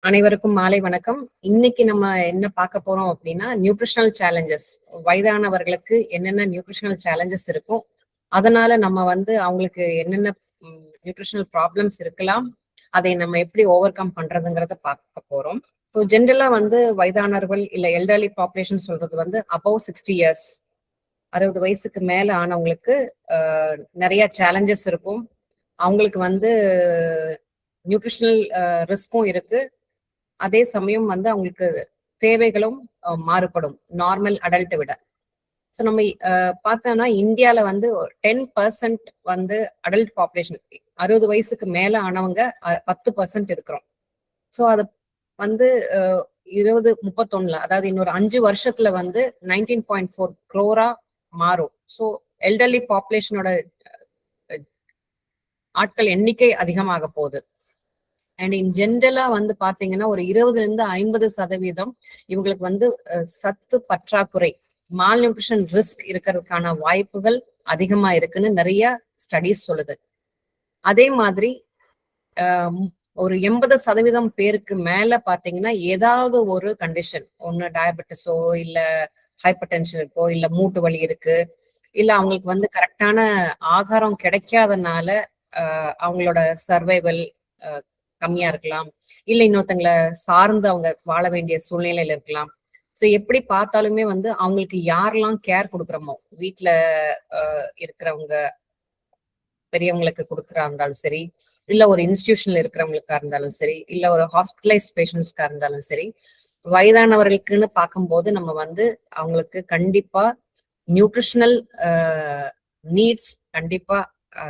அனைவருக்கும் மாலை வணக்கம். இன்னைக்கு நம்ம என்ன பார்க்க போறோம் அப்படின்னா, நியூட்ரிஷனல் சேலஞ்சஸ். வயதானவர்களுக்கு என்னென்ன நியூட்ரிஷனல் சேலஞ்சஸ் இருக்கும், அதனால நம்ம அவங்களுக்கு என்னென்ன நியூட்ரிஷனல் ப்ராப்ளம்ஸ் இருக்கலாம், அதை நம்ம எப்படி ஓவர் கம் பண்றதுங்கிறத பார்க்க போறோம். ஸோ ஜென்ரலா வயதானவர்கள் இல்ல எல்டர்லி பாப்புலேஷன் சொல்றது அபவ் 60 இயர்ஸ், 60 வயசுக்கு மேல ஆனவங்களுக்கு நிறைய சேலஞ்சஸ் இருக்கும். அவங்களுக்கு நியூட்ரிஷனல் ரிஸ்க்கும் இருக்கு. அதே சமயம் அவங்களுக்கு தேவைகளும் மாறுபடும் நார்மல் அடல்ட்டை விட. ஸோ நம்ம பார்த்தோம்னா இந்தியால 10% அடல்ட் பாப்புலேஷன், 60 வயசுக்கு மேல ஆனவங்க 10% இருக்கிறோம். ஸோ அது 2031, அதாவது இன்னொரு 5 வருஷத்துல 19.4 crore மாறும். ஸோ எல்டர்லி பாப்புலேஷனோட ஆட்கள் எண்ணிக்கை அதிகமாக போகுது. அண்ட் இன் ஜென்ரலா பாத்தீங்கன்னா ஒரு 20-50% இவங்களுக்கு சத்து பற்றாக்குறை, மால் நியூட்ரிஷன் ரிஸ்க் இருக்கிறதுக்கான வாய்ப்புகள் அதிகமா இருக்குன்னு நிறைய ஸ்டடீஸ் சொல்லுது. அதே மாதிரி ஒரு 80% பேருக்கு மேல பாத்தீங்கன்னா ஏதாவது ஒரு கண்டிஷன், ஒண்ணு டயபெட்டிஸோ இல்ல ஹைப்பர் டென்ஷன் இருக்கோ, இல்ல மூட்டு வலி இருக்கு, இல்ல அவங்களுக்கு கரெக்டான ஆகாரம் கிடைக்காதனால அவங்களோட சர்வைவல் கம்மியா இருக்கலாம், இல்ல இன்னொருத்தங்களை சார்ந்து அவங்க வாழ வேண்டிய சூழ்நிலையில இருக்கலாம். ஸோ எப்படி பார்த்தாலுமே அவங்களுக்கு யாரெல்லாம் கேர் கொடுக்குறோமோ, வீட்டுல இருக்கிறவங்க பெரியவங்களுக்கு கொடுக்குறா இருந்தாலும் சரி, இல்ல ஒரு இன்ஸ்டிடியூஷன்ல இருக்கிறவங்களுக்கா இருந்தாலும் சரி, இல்ல ஒரு ஹாஸ்பிட்டலைஸ்ட் பேஷண்ட்ஸ்க்கா இருந்தாலும் சரி, வயதானவர்களுக்குன்னு பார்க்கும்போது நம்ம அவங்களுக்கு கண்டிப்பா நியூட்ரிஷனல் நீட்ஸ் கண்டிப்பா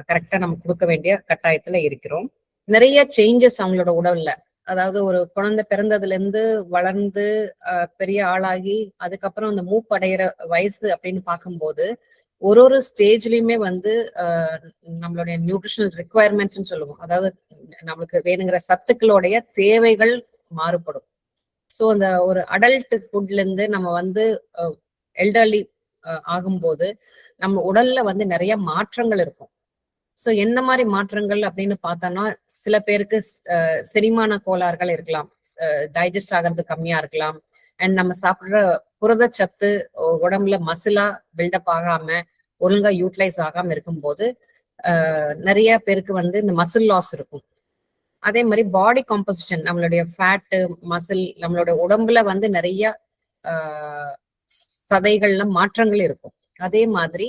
கரெக்டா நம்ம கொடுக்க வேண்டிய கட்டாயத்துல இருக்கிறோம். நிறைய சேஞ்சஸ் அவங்களோட உடல்ல, அதாவது ஒரு குழந்தை பிறந்ததுல இருந்து வளர்ந்து பெரிய ஆளாகி அதுக்கப்புறம் அந்த மூப்படைகிற வயசு அப்படின்னு பார்க்கும்போது ஒரு ஸ்டேஜ்லயுமே நம்மளுடைய நியூட்ரிஷனல் ரிக்குவயர்மெண்ட்ஸ்ன்னு சொல்லுவோம், அதாவது நம்மளுக்கு வேணுங்கிற சத்துக்களுடைய தேவைகள் மாறுபடும். ஸோ அந்த ஒரு அடல்ட் ஃபுட்ல இருந்து நம்ம எல்டர்லி ஆகும்போது நம்ம உடல்ல நிறைய மாற்றங்கள் இருக்கும். ஸோ என்ன மாதிரி மாற்றங்கள் அப்படின்னு பார்த்தோம்னா, சில பேருக்கு செரிமான கோளாறுகள் இருக்கலாம், டைஜஸ்ட் ஆகிறது கம்மியா இருக்கலாம். அண்ட் நம்ம சாப்பிடுற புரதச்சத்து உடம்புல மசிலா பில்டப் ஆகாம ஒழுங்கா யூட்டிலைஸ் ஆகாம இருக்கும்போது நிறைய பேருக்கு இந்த மசில் லாஸ் இருக்கும். அதே மாதிரி பாடி காம்போசிஷன், நம்மளுடைய ஃபேட்டு மசில், நம்மளோட உடம்புல நிறைய சதைகள்ல மாற்றங்கள் இருக்கும். அதே மாதிரி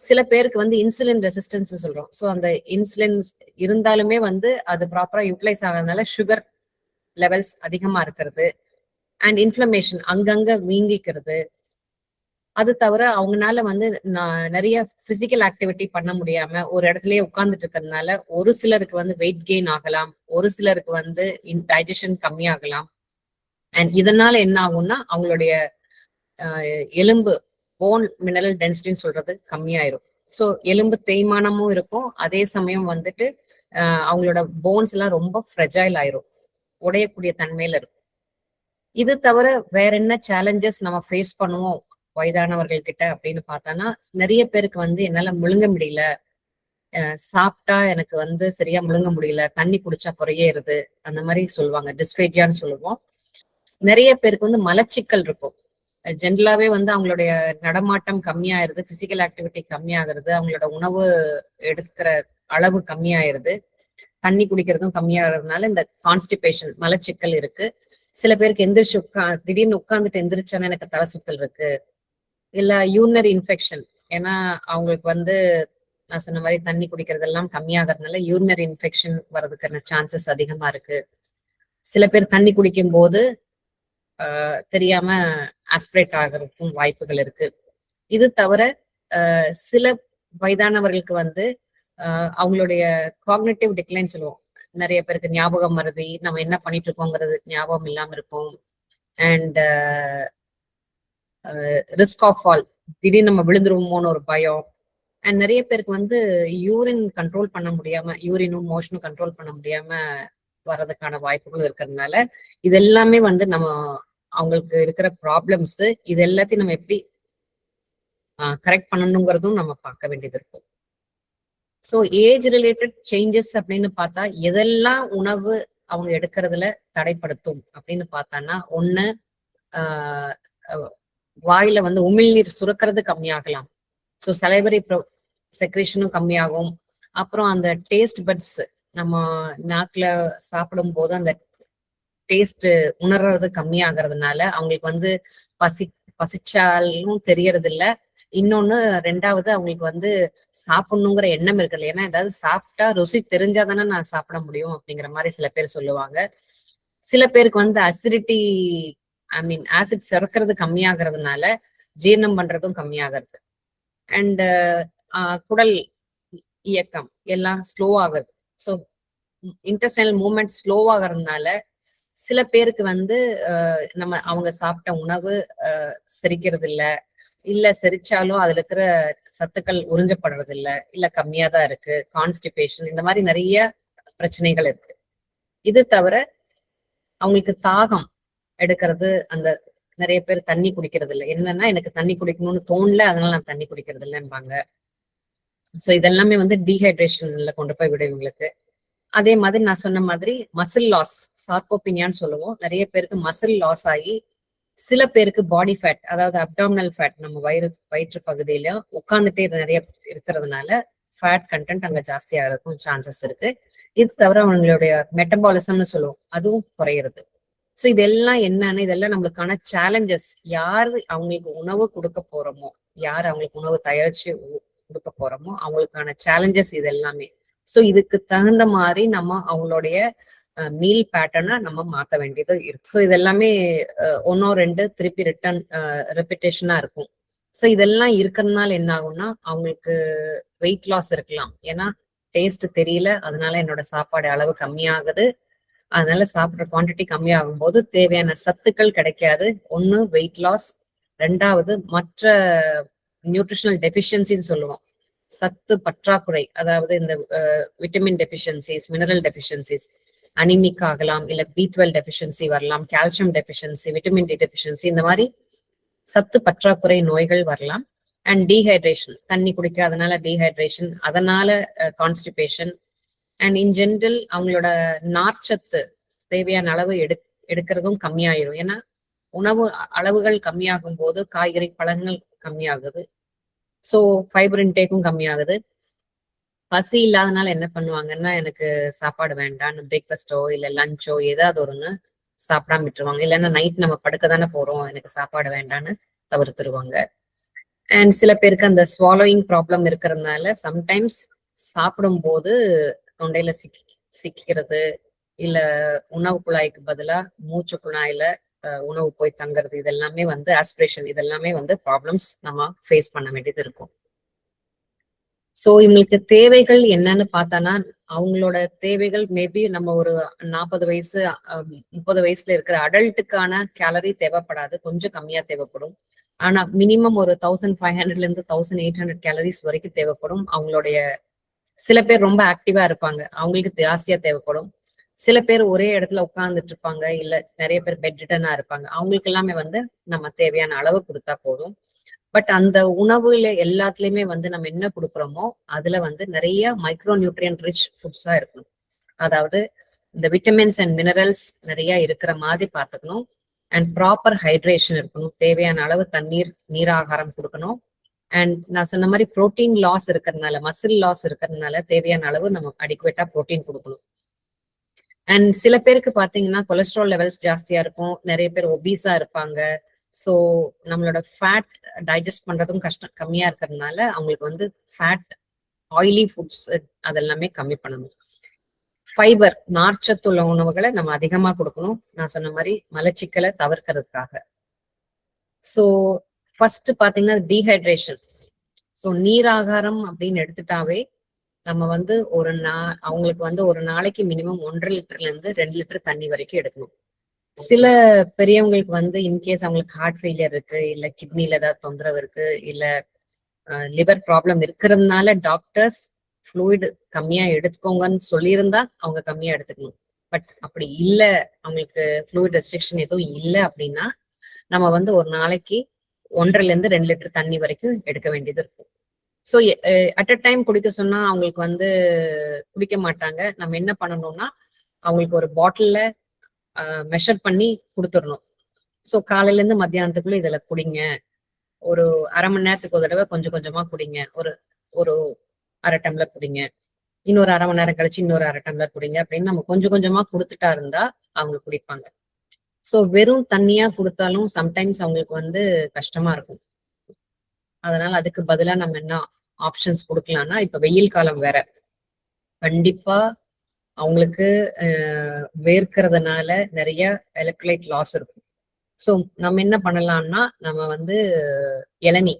சில பேருக்கு இன்சுலின் ரெசிஸ்டன்ஸ் சொல்றோம். ஸோ அந்த இன்சுலின் இருந்தாலுமே அது ப்ராப்பரா யூட்டிலைஸ் ஆகாதனால சுகர் லெவல்ஸ் அதிகமா இருக்கிறது, அண்ட் இன்ஃப்ளமேஷன், அங்கங்க வீங்கிக்கிறது. அது தவிர அவங்கனால நிறைய பிசிக்கல் ஆக்டிவிட்டி பண்ண முடியாம ஒரு இடத்துலயே உட்கார்ந்துட்டு இருக்கிறதுனால ஒரு சிலருக்கு வெயிட் கெயின் ஆகலாம், ஒரு சிலருக்கு டைஜஷன் கம்மியாகலாம். அண்ட் இதனால என்ன ஆகும்னா அவங்களுடைய எலும்பு, போன் மினரல் டென்சிட்டின்னு சொல்றது கம்மியாயிரும். ஸோ எலும்பு தேய்மானமும் இருக்கும், அதே சமயம் அவங்களோட போன்ஸ் எல்லாம் ரொம்ப ஃப்ரெஜைல் ஆயிரும், உடையக்கூடிய தன்மையில இருக்கும். இது தவிர வேற என்ன சேலஞ்சஸ் நம்ம ஃபேஸ் பண்ணுவோம் வயதானவர்கள் கிட்ட அப்படின்னு பார்த்தோம்னா, நிறைய பேருக்கு என்னால முழுங்க முடியல, சாப்பிட்டா எனக்கு சரியா முழுங்க முடியல, தண்ணி குடிச்சா குறையேறுது, அந்த மாதிரி சொல்லுவாங்க, டிஸ்பேஜியான்னு சொல்லுவோம். நிறைய பேருக்கு மலச்சிக்கல் இருக்கும். ஜென்ரலாவே அவங்களுடைய நடமாட்டம் கம்மியாயிருது, பிசிக்கல் ஆக்டிவிட்டி கம்மியாகிறது, அவங்களோட உணவு எடுக்கிற அளவு கம்மியாயிருது, தண்ணி குடிக்கிறதும் கம்மியாகிறதுனால இந்த கான்ஸ்டிபேஷன், மலச்சிக்கல் இருக்கு. சில பேருக்கு எந்திரிச்சு திடீர்னு உட்கார்ந்துட்டு எந்திரிச்சானே எனக்கு தலை சுத்தல் இருக்கு, இல்ல யூரினரி இன்ஃபெக்ஷன், ஏன்னா அவங்களுக்கு நான் சொன்ன மாதிரி தண்ணி குடிக்கிறதெல்லாம் கம்மியாகிறதுனால யூரினரி இன்ஃபெக்ஷன் வர்றதுக்கான சான்சஸ் அதிகமா இருக்கு. சில பேர் தண்ணி குடிக்கும் போது தெரியாம ஆஸ்பிரேட் ஆகிறதுக்கும் வாய்ப்புகள் இருக்கு. இது தவிர சில வயதானவர்களுக்கு அவங்களுடைய காக்னிட்டிவ் டிக்ளைன் சொல்லுவோம், நிறைய பேருக்கு ஞாபகம் மறதி, நம்ம என்ன பண்ணிட்டு இருக்கோங்கிறது ஞாபகம் இல்லாம இருக்கும். அண்ட் ரிஸ்க் ஆஃப் ஃபால், திடீர்னு நம்ம விழுந்துருவோமோன்னு ஒரு பயம். அண்ட் நிறைய பேருக்கு யூரின் கண்ட்ரோல் பண்ண முடியாம, யூரினும் மோஷனும் கண்ட்ரோல் பண்ண முடியாம வர்றதுக்கான வாய்ப்புகளும் இருக்கிறதுனால இது எல்லாமே நம்ம அவங்களுக்கு இருக்கிற ப்ராப்ளம்ஸ். இது எல்லாத்தையும் நம்ம எப்படி கரெக்ட் பண்ணணுங்கிறதும் நம்ம பார்க்க வேண்டியது இருக்கும். ஸோ ஏஜ் ரிலேட்டட் சேஞ்சஸ் அப்படின்னு பார்த்தா எதெல்லாம் உணவு அவங்க எடுக்கிறதுல தடைப்படுத்தும் அப்படின்னு பார்த்தான்னா, ஒண்ணு ஆஹ் வாயில வந்து உமிழ்நீர் சுரக்கிறது கம்மியாகலாம். ஸோ சலைவரி செக்ரேஷனும் கம்மியாகும். அப்புறம் அந்த டேஸ்ட் பட்ஸ் நம்ம நாக்குல சாப்பிடும் போது அந்த டேஸ்ட் உணர்றது கம்மியாகிறதுனால அவங்களுக்கு வந்து பசிச்சாலும் தெரியறது இல்ல. இன்னொன்னு ரெண்டாவது அவங்களுக்கு வந்து சாப்பிடணுங்கிற எண்ணம் இருக்குல்ல. ஏன்னா ஏதாவது சாப்பிட்டா ருசி தெரிஞ்சாதானே நான் சாப்பிட முடியும் அப்படிங்கிற மாதிரி சில பேர் சொல்லுவாங்க. சில பேருக்கு வந்து அசிடிட்டி ஆசிட் சுரக்கிறது கம்மியாகிறதுனால ஜீரணம் பண்றதும் கம்மியாகிறது. அண்ட் குடல் இயக்கம் எல்லாம் ஸ்லோ ஆகுது. ஸோ இன்டெஸ்டைனல் மூவ்மெண்ட் ஸ்லோ ஆகிறதுனால சில பேருக்கு வந்து நம்ம அவங்க சாப்பிட்ட உணவு செரிக்கிறது இல்ல செரிச்சாலும் அதுல இருக்கிற சத்துக்கள் உறிஞ்சப்படுறது இல்ல கம்மியா தான் இருக்கு. கான்ஸ்டிபேஷன் இந்த மாதிரி நிறைய பிரச்சனைகள் இருக்கு. இது தவிர அவங்களுக்கு தாகம் எடுக்கிறது, அந்த நிறைய பேர் தண்ணி குடிக்கிறது இல்லை. என்னன்னா எனக்கு தண்ணி குடிக்கணும்னு தோணல, அதனால நான் தண்ணி குடிக்கிறது இல்லைம்பாங்க. ஸோ இதெல்லாமே வந்து டீஹைட்ரேஷன்ல கொண்டு போய் விடும் இவங்களுக்கு. அதே மாதிரி நான் சொன்ன மாதிரி மசில் லாஸ், சார்கோபினியான்னு சொல்லுவோம். நிறைய பேருக்கு மசில் லாஸ் ஆகி சில பேருக்கு பாடி ஃபேட், அதாவது அப்டாமினல் ஃபேட், நம்ம வயிற்று பகுதியில உட்காந்துட்டே நிறைய இருக்கிறதுனால ஃபேட் கண்டென்ட் அங்க ஜாஸ்தியா இருக்கும் சான்சஸ் இருக்கு. இது தவிர அவங்களுடைய மெட்டபாலிசம்னு சொல்லுவோம், அதுவும் குறையிறது. ஸோ இதெல்லாம் என்னன்னு, இதெல்லாம் நம்மளுக்கான சேலஞ்சஸ். யாரு அவங்களுக்கு உணவு கொடுக்க போறோமோ, யார் அவங்களுக்கு உணவு தயாரிச்சு கொடுக்க போறோமோ அவங்களுக்கான சேலஞ்சஸ் இது எல்லாமே. ஸோ இதுக்கு தகுந்த மாதிரி நம்ம அவங்களுடைய மீல் பேட்டர்னை நம்ம மாத்த வேண்டியது இருக்கு. ஸோ இதெல்லாமே ஒன்னோ ரெண்டு திருப்பி ரெப்பிட்டேஷனா இருக்கும். ஸோ இதெல்லாம் இருக்கிறதுனால என்ன ஆகும்னா அவங்களுக்கு வெயிட் லாஸ் இருக்கலாம். ஏன்னா டேஸ்ட் தெரியல, அதனால என்னோட சாப்பாடு அளவு கம்மியாகுது. அதனால சாப்பிட்ற குவான்டிட்டி கம்மியாகும் போது தேவையான சத்துக்கள் கிடைக்காது. ஒண்ணு வெயிட் லாஸ், ரெண்டாவது மற்ற நியூட்ரிஷனல் டெஃபிஷியன்சின்னு சொல்லுவோம், சத்து பற்றாக்குறை. அதாவது இந்த vitamin deficiencies, mineral deficiencies, anaemic ஆகலாம், இல்ல B12 டெஃபிஷியன்சி வரலாம், calcium deficiency, vitamin D deficiency, இந்த மாதிரி சத்து பற்றாக்குறை நோய்கள் வரலாம். அண்ட் டீஹைட்ரேஷன், தண்ணி குடிக்காதனால டீஹைட்ரேஷன், அதனால கான்ஸ்டிபேஷன். அண்ட் இன் ஜென்ரல் அவங்களோட நார்ச்சத்து தேவையான அளவு எடுக்கிறதும் கம்மியாயிரும். ஏன்னா உணவு அளவுகள் கம்மியாகும் போது காய்கறி பழங்கள் கம்மியாகுது. ஸோ ஃபைபர் இன்டேக்கும் கம்மியாகுது. பசி இல்லாதனால என்ன பண்ணுவாங்கன்னா, எனக்கு சாப்பாடு வேண்டாம்னு பிரேக்ஃபாஸ்டோ இல்ல லஞ்சோ ஏதாவது ஒண்ணு சாப்பிடாம விட்டுருவாங்க. இல்லைன்னா நைட் நம்ம படுக்க தானே போறோம், எனக்கு சாப்பாடு வேண்டான்னு தவிர்த்துருவாங்க. அண்ட் சில பேருக்கு அந்த ஸ்வாலோயிங் ப்ராப்ளம் இருக்கிறதுனால சம்டைம்ஸ் சாப்பிடும் போது தொண்டையில சிக்கிறது, இல்ல உணவு குழாய்க்கு பதிலா மூச்சு குழாயில உணவு போய் தங்குறது, இதெல்லாமே வந்து ஆஸ்பிரேஷன், இதெல்லாமே வந்து ப்ராப்ளம்ஸ் நம்ம ஃபேஸ் பண்ண வேண்டியது இருக்கும். சோ இவங்களுக்கு தேவைகள் என்னன்னு பார்த்தானா, அவங்களோட தேவைகள் மேபி நம்ம ஒரு 40 வயசு 30 வயசுல இருக்கிற அடல்ட்டுக்கான கேலரி தேவைப்படாது, கொஞ்சம் கம்மியா தேவைப்படும். ஆனா மினிமம் ஒரு 1500 இருந்து 1800 கேலரிஸ் வரைக்கும் தேவைப்படும். அவங்களுடைய சில பேர் ரொம்ப ஆக்டிவா இருப்பாங்க, அவங்களுக்கு ஜாஸ்தியா தேவைப்படும். சில பேர் ஒரே இடத்துல உட்கார்ந்துட்டு இருப்பாங்க, இல்ல நிறைய பேர் பெட் ரிட்டனா இருப்பாங்க, அவங்களுக்கு எல்லாமே வந்து நம்ம தேவையான அளவு கொடுத்தா போதும். பட் அந்த உணவுல எல்லாத்துலயுமே வந்து நம்ம என்ன கொடுக்குறோமோ அதுல வந்து நிறைய மைக்ரோ நியூட்ரியன் ரிச் ஃபுட்ஸா இருக்கணும். அதாவது இந்த விட்டமின்ஸ் அண்ட் மினரல்ஸ் நிறைய இருக்கிற மாதிரி பார்த்துக்கணும். அண்ட் ப்ராப்பர் ஹைட்ரேஷன் இருக்கணும், தேவையான அளவு தண்ணீர் நீராகாரம் கொடுக்கணும். அண்ட் நான் சொன்ன மாதிரி புரோட்டீன் லாஸ் இருக்கிறதுனால, மசில் லாஸ் இருக்கிறதுனால தேவையான அளவு நம்ம அடிக்குவேட்டா புரோட்டீன் கொடுக்கணும். அண்ட் சில பேருக்கு பாத்தீங்கன்னா கொலஸ்ட்ரால் லெவல்ஸ் ஜாஸ்தியா இருக்கும், நிறைய பேர் ஒபீஸா இருப்பாங்க. ஸோ நம்மளோட ஃபேட் டைஜஸ்ட் பண்றதும் கம்மியா இருக்கிறதுனால அவங்களுக்கு வந்து ஃபேட் ஆயிலி ஃபுட்ஸ் அதெல்லாமே கம்மி பண்ணணும். ஃபைபர் நார்ச்சத்துள்ள உணவுகளை நம்ம அதிகமா கொடுக்கணும், நான் சொன்ன மாதிரி மலச்சிக்கலை தவிர்க்கிறதுக்காக. ஸோ ஃபர்ஸ்ட் பாத்தீங்கன்னா டீஹைட்ரேஷன். ஸோ நீராகாரம் அப்படின்னு எடுத்துட்டாவே நம்ம வந்து அவங்களுக்கு வந்து ஒரு நாளைக்கு மினிமம் 1.5 லிட்டர்ல இருந்து 2 லிட்டர் தண்ணி வரைக்கும் எடுக்கணும். சில பெரியவங்களுக்கு வந்து இன்கேஸ் அவங்களுக்கு ஹார்ட் ஃபெயிலியர் இருக்கு, இல்ல கிட்னில ஏதாவது தொந்தரவு இருக்கு, இல்ல லிவர் ப்ராப்ளம் இருக்கிறதுனால டாக்டர்ஸ் ஃப்ளூயிட் கம்மியா எடுத்துக்கோங்கன்னு சொல்லியிருந்தா அவங்க கம்மியா எடுத்துக்கணும். பட் அப்படி இல்ல, அவங்களுக்கு ஃப்ளூயிட் ரெஸ்ட்ரிக்ஷன் எதுவும் இல்லை அப்படின்னா நம்ம வந்து ஒரு நாளைக்கு 1.5 இருந்து 2 லிட்டர் தண்ணி வரைக்கும் எடுக்க வேண்டியது இருக்கும். ஸோ அட் அ டைம் குடிக்க சொன்னா அவங்களுக்கு வந்து குடிக்க மாட்டாங்க. நம்ம என்ன பண்ணணும்னா அவங்களுக்கு ஒரு பாட்டில்ல மெஷர் பண்ணி கொடுத்துடணும். ஸோ காலையில இருந்து மத்தியானத்துக்குள்ள இதுல குடிங்க, ஒரு அரை மணி நேரத்துக்கு ஒரு தடவை கொஞ்சம் கொஞ்சமா குடிங்க, ஒரு ஒரு அரை டம்ளர் குடிங்க, இன்னொரு அரை மணி நேரம் கழிச்சு இன்னொரு அரை டம்ளர் குடிங்க அப்படின்னு நம்ம கொஞ்சம் கொஞ்சமா கொடுத்துட்டா இருந்தா அவங்க குடிப்பாங்க. ஸோ வெறும் தண்ணியா கொடுத்தாலும் சம்டைம்ஸ் அவங்களுக்கு வந்து கஷ்டமா இருக்கும். அதனால அதுக்கு பதிலா நம்ம என்ன ஆப்ஷன்ஸ் கொடுக்கலாம்னா, இப்ப வெயில் காலம் வேற, கண்டிப்பா அவங்களுக்கு வேர்க்கிறதுனால நிறைய எலக்ட்ரோலைட் லாஸ் இருக்கும். ஸோ நம்ம என்ன பண்ணலாம்னா, நம்ம வந்து இளநீ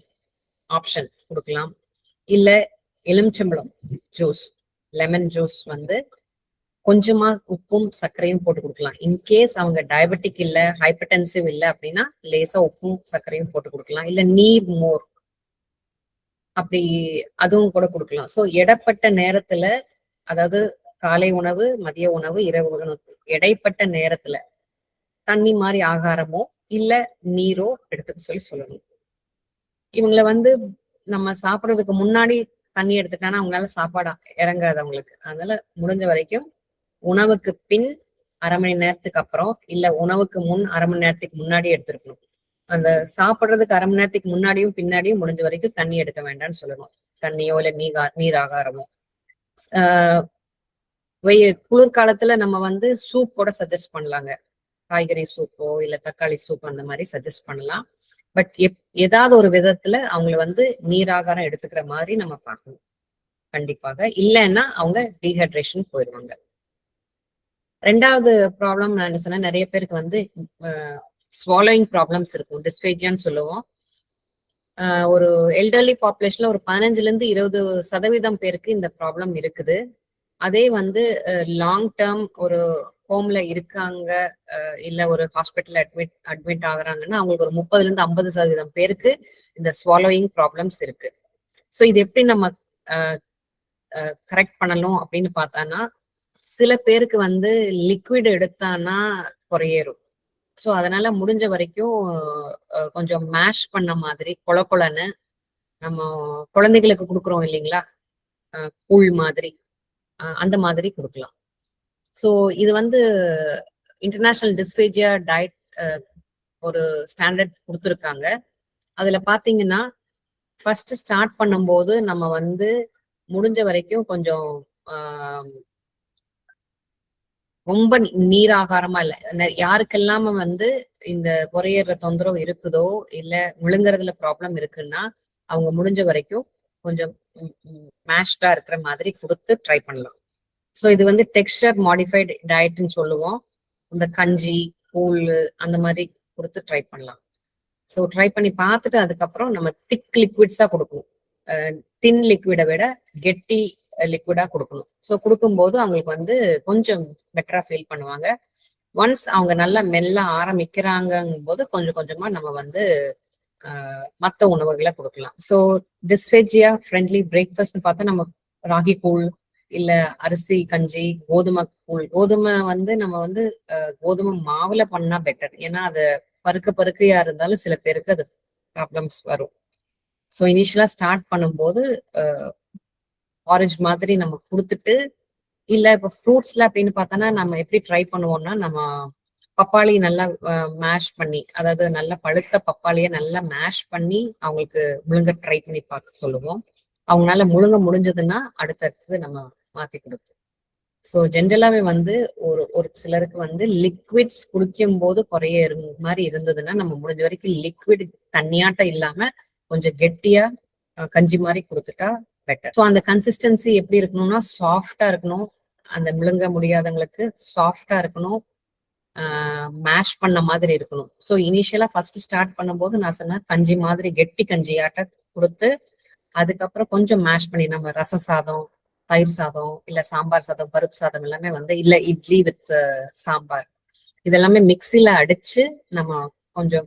ஆப்ஷன் கொடுக்கலாம், இல்ல எலுமிச்சம்பழம் ஜூஸ், லெமன் ஜூஸ் வந்து கொஞ்சமா உப்பும் சர்க்கரையும் போட்டு கொடுக்கலாம். இன்கேஸ் அவங்க டயபெட்டிக் இல்ல, ஹைப்பர்டென்சிவ் இல்ல அப்படின்னா லேசா உப்பும் சர்க்கரையும் போட்டு கொடுக்கலாம், இல்ல நீர் மோர் அப்படி அதுவும் கூட கொடுக்கலாம். ஸோ இடப்பட்ட நேரத்துல, அதாவது காலை உணவு, மதிய உணவு, இரவு உணவு, இடைப்பட்ட நேரத்துல தண்ணி மாதிரி ஆகாரமோ இல்ல நீரோ எடுத்துக்க சொல்லணும். இவங்களை வந்து நம்ம சாப்பிடறதுக்கு முன்னாடி தண்ணி எடுத்துட்டானா அவங்களால சாப்பாடு இறங்காது அவங்களுக்கு. அதனால முடிஞ்ச வரைக்கும் உணவுக்கு பின் அரை மணி நேரத்துக்கு அப்புறம், இல்ல உணவுக்கு முன் அரை மணி நேரத்துக்கு முன்னாடி எடுத்துருக்கணும். அந்த சாப்பிடுறதுக்கு அரை மணி நேரத்துக்கு முன்னாடியும் பின்னாடியும் முடிஞ்ச வரைக்கும் தண்ணி எடுக்க வேண்டாம்னு சொல்லணும். தண்ணியோ இல்ல நீர் ஆகாரமோ. குளிர்காலத்துல நம்ம வந்து சூப் கூட சஜஸ்ட் பண்ணலாங்க. காய்கறி சூப்போ இல்ல தக்காளி சூப் அந்த மாதிரி சஜஸ்ட் பண்ணலாம். பட் ஏதாவது ஒரு விதத்துல அவங்களை வந்து நீராகாரம் எடுத்துக்கிற மாதிரி நம்ம பார்க்கணும் கண்டிப்பாக. இல்லைன்னா அவங்க டீஹைட்ரேஷன் போயிடுவாங்க. ரெண்டாவது ப்ராப்ளம் நான் என்ன சொன்னேன், நிறைய பேருக்கு வந்து ஸ்வாலோயிங் ப்ராப்ளம்ஸ் இருக்கும், டிஸ்பேஜியான்னு சொல்லுவோம். ஒரு எல்டர்லி பாப்புலேஷன்ல ஒரு 15-20% பேருக்கு இந்த ப்ராப்ளம் இருக்குது. அதே வந்து லாங் டேர்ம் ஒரு ஹோம்ல இருக்காங்க, இல்ல ஒரு ஹாஸ்பிட்டல் அட்மிட் ஆகுறாங்கன்னா அவங்களுக்கு ஒரு 30-50% பேருக்கு இந்த ஸ்வாலோயிங் ப்ராப்ளம்ஸ் இருக்கு. ஸோ இது எப்படி நம்ம கரெக்ட் பண்ணணும் அப்படின்னு பார்த்தானா, சில பேருக்கு வந்து லிக்விட் எடுத்தானா குறையேறும். ஸோ அதனால முடிஞ்ச வரைக்கும் கொஞ்சம் மேஷ் பண்ண மாதிரி கொலன்னு நம்ம குழந்தைகளுக்கு கொடுக்குறோம் இல்லைங்களா, கூழ் மாதிரி, அந்த மாதிரி கொடுக்கலாம். ஸோ இது வந்து இன்டர்நேஷனல் டிஸ்பேஜியா டயட் ஒரு ஸ்டாண்டர்ட் கொடுத்துருக்காங்க. அதுல பாத்தீங்கன்னா ஃபர்ஸ்ட் ஸ்டார்ட் பண்ணும்போது நம்ம வந்து முடிஞ்ச வரைக்கும் கொஞ்சம் ரொம்ப நீராகாரமா இல்ல, யாருக்கெல்லாம் வந்து இந்த குறையேற தொந்தரவு இருக்குதோ இல்ல முழுங்குறதுல ப்ராப்ளம் இருக்குன்னா அவங்க முடிஞ்ச வரைக்கும் கொஞ்சம் மேஷ்டா இருக்கிற மாதிரி கொடுத்து ட்ரை பண்ணலாம். ஸோ இது வந்து டெக்ஸ்டர் மாடிஃபைடு டயட்னு சொல்லுவோம். இந்த கஞ்சி கூழ் அந்த மாதிரி கொடுத்து ட்ரை பண்ணலாம். ஸோ ட்ரை பண்ணி பார்த்துட்டு அதுக்கப்புறம் நம்ம திக் லிக்விட்ஸா கொடுக்கணும். தின் லிக்விடை விட கெட்டி லிக்விடா கொடுக்கணும். ஸோ கொடுக்கும்போது அவங்களுக்கு வந்து கொஞ்சம் பெட்டரா ஃபீல் பண்ணுவாங்க. ஒன்ஸ் அவங்க நல்லா மெல்ல ஆரம்பிக்கிறாங்கும் போது கொஞ்சம் கொஞ்சமா நம்ம வந்து மற்ற உணவுகளை கொடுக்கலாம். ஸோ டிஸ்பேஜியா ஃப்ரெண்ட்லி பிரேக்ஃபாஸ்ட்னு பார்த்தா நம்ம ராகி கூழ் இல்ல அரிசி கஞ்சி, கோதுமை கூழ். கோதுமை வந்து நம்ம வந்து கோதுமை மாவுல பண்ணா பெட்டர், ஏன்னா அது பருக்கையா இருந்தாலும் சில பேருக்கு அது ப்ராப்ளம்ஸ் வரும். ஸோ இனிஷியலா ஸ்டார்ட் பண்ணும்போது ஆரஞ்சு மாதிரி நம்ம கொடுத்துட்டு, இல்ல இப்ப ஃப்ரூட்ஸ்ல அப்படின்னு பார்த்தோன்னா நம்ம எப்படி ட்ரை பண்ணுவோம்னா, நம்ம பப்பாளி நல்லா மேஷ் பண்ணி, அதாவது நல்லா பழுத்த பப்பாளியை நல்லா மேஷ் பண்ணி அவங்களுக்கு முழுங்க ட்ரை பண்ணி பார்க்க சொல்லுவோம். அவங்களால முழுங்க முடிஞ்சதுன்னா அடுத்தடுத்தது நம்ம மாத்தி கொடுப்போம். ஸோ ஜென்ரலாவே வந்து ஒரு சிலருக்கு வந்து லிக்விட்ஸ் குடிக்கும் போது குறைய மாதிரி இருந்ததுன்னா நம்ம முடிஞ்ச வரைக்கும் லிக்விட் தண்ணியாட்டம் இல்லாம கொஞ்சம் கெட்டியா கஞ்சி மாதிரி கொடுத்துட்டா பெட்டர். ஸோ அந்த கன்சிஸ்டன்சி எப்படி இருக்கணும்னா சாஃப்டா இருக்கணும், அந்த முழுங்க முடியாதவங்களுக்கு சாஃப்டா இருக்கணும், மேஷ் பண்ண மாதிரி இருக்கணும். ஸோ இனிஷியலா ஃபர்ஸ்ட் ஸ்டார்ட் பண்ணும்போது நான் சொன்னேன் கஞ்சி மாதிரி கெட்டி கஞ்சியாட்ட கொடுத்து அதுக்கப்புறம் கொஞ்சம் மேஷ் பண்ணி நம்ம ரச சாதம், தயிர் சாதம், இல்ல சாம்பார் சாதம், பருப்பு சாதம் எல்லாமே வந்து, இல்ல இட்லி வித் சாம்பார், இதெல்லாமே மிக்சில அடிச்சு நம்ம கொஞ்சம்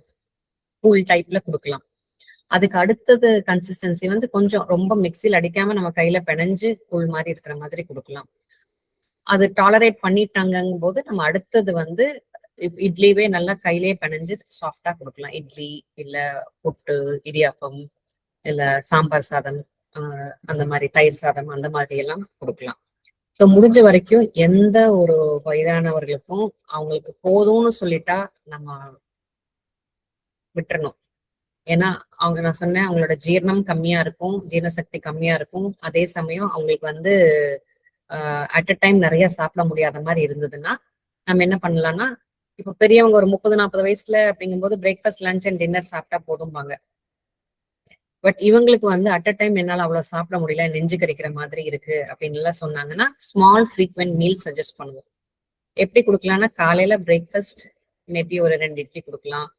கூல் டைப்ல கொடுக்கலாம். அதுக்கு அடுத்தது கன்சிஸ்டன்சி வந்து கொஞ்சம் ரொம்ப மிக்சியில் அடிக்காம நம்ம கையில பிணைஞ்சு கூழ் மாதிரி இருக்கிற மாதிரி கொடுக்கலாம். அது டாலரேட் பண்ணிட்டாங்கும் போது நம்ம அடுத்தது வந்து இட்லிவே நல்லா கையிலேயே பிணைஞ்சு சாஃப்டா கொடுக்கலாம். இட்லி இல்ல புட்டு, இடியாப்பம், இல்ல சாம்பார் சாதம், அந்த மாதிரி தயிர் சாதம் அந்த மாதிரி எல்லாம் கொடுக்கலாம். ஸோ முடிஞ்ச வரைக்கும் எந்த ஒரு வயதானவர்களுக்கும் அவங்களுக்கு போதும்னு சொல்லிட்டா நம்ம விட்டுறணும். ஏன்னா அவங்க, நான் சொன்னேன், அவங்களோட ஜீரணம் கம்மியா இருக்கும், ஜீரண சக்தி கம்மியா இருக்கும். அதே சமயம் அவங்களுக்கு வந்து அட் அ டைம் நிறைய சாப்பிட முடியாத மாதிரி இருந்ததுன்னா நம்ம என்ன பண்ணலாம்னா, இப்ப பெரியவங்க ஒரு 30-40 வயசுல அப்படிங்கும்போது பிரேக்ஃபாஸ்ட், லஞ்ச் அண்ட் டின்னர் சாப்பிட்டா போதும்பாங்க. பட் இவங்களுக்கு வந்து அட் அ டைம் என்னால அவ்வளவு சாப்பிட முடியல, நெஞ்சு கறிக்கிற மாதிரி இருக்கு அப்படின்னு எல்லாம் சொன்னாங்கன்னா ஸ்மால் ஃப்ரீக்வெண்ட் மீல் சஜஸ்ட் பண்ணுவோம். எப்படி கொடுக்கலாம்னா, காலையில பிரேக்ஃபாஸ்ட் மேபி ஒரு 2 இட்லி கொடுக்கலாம்.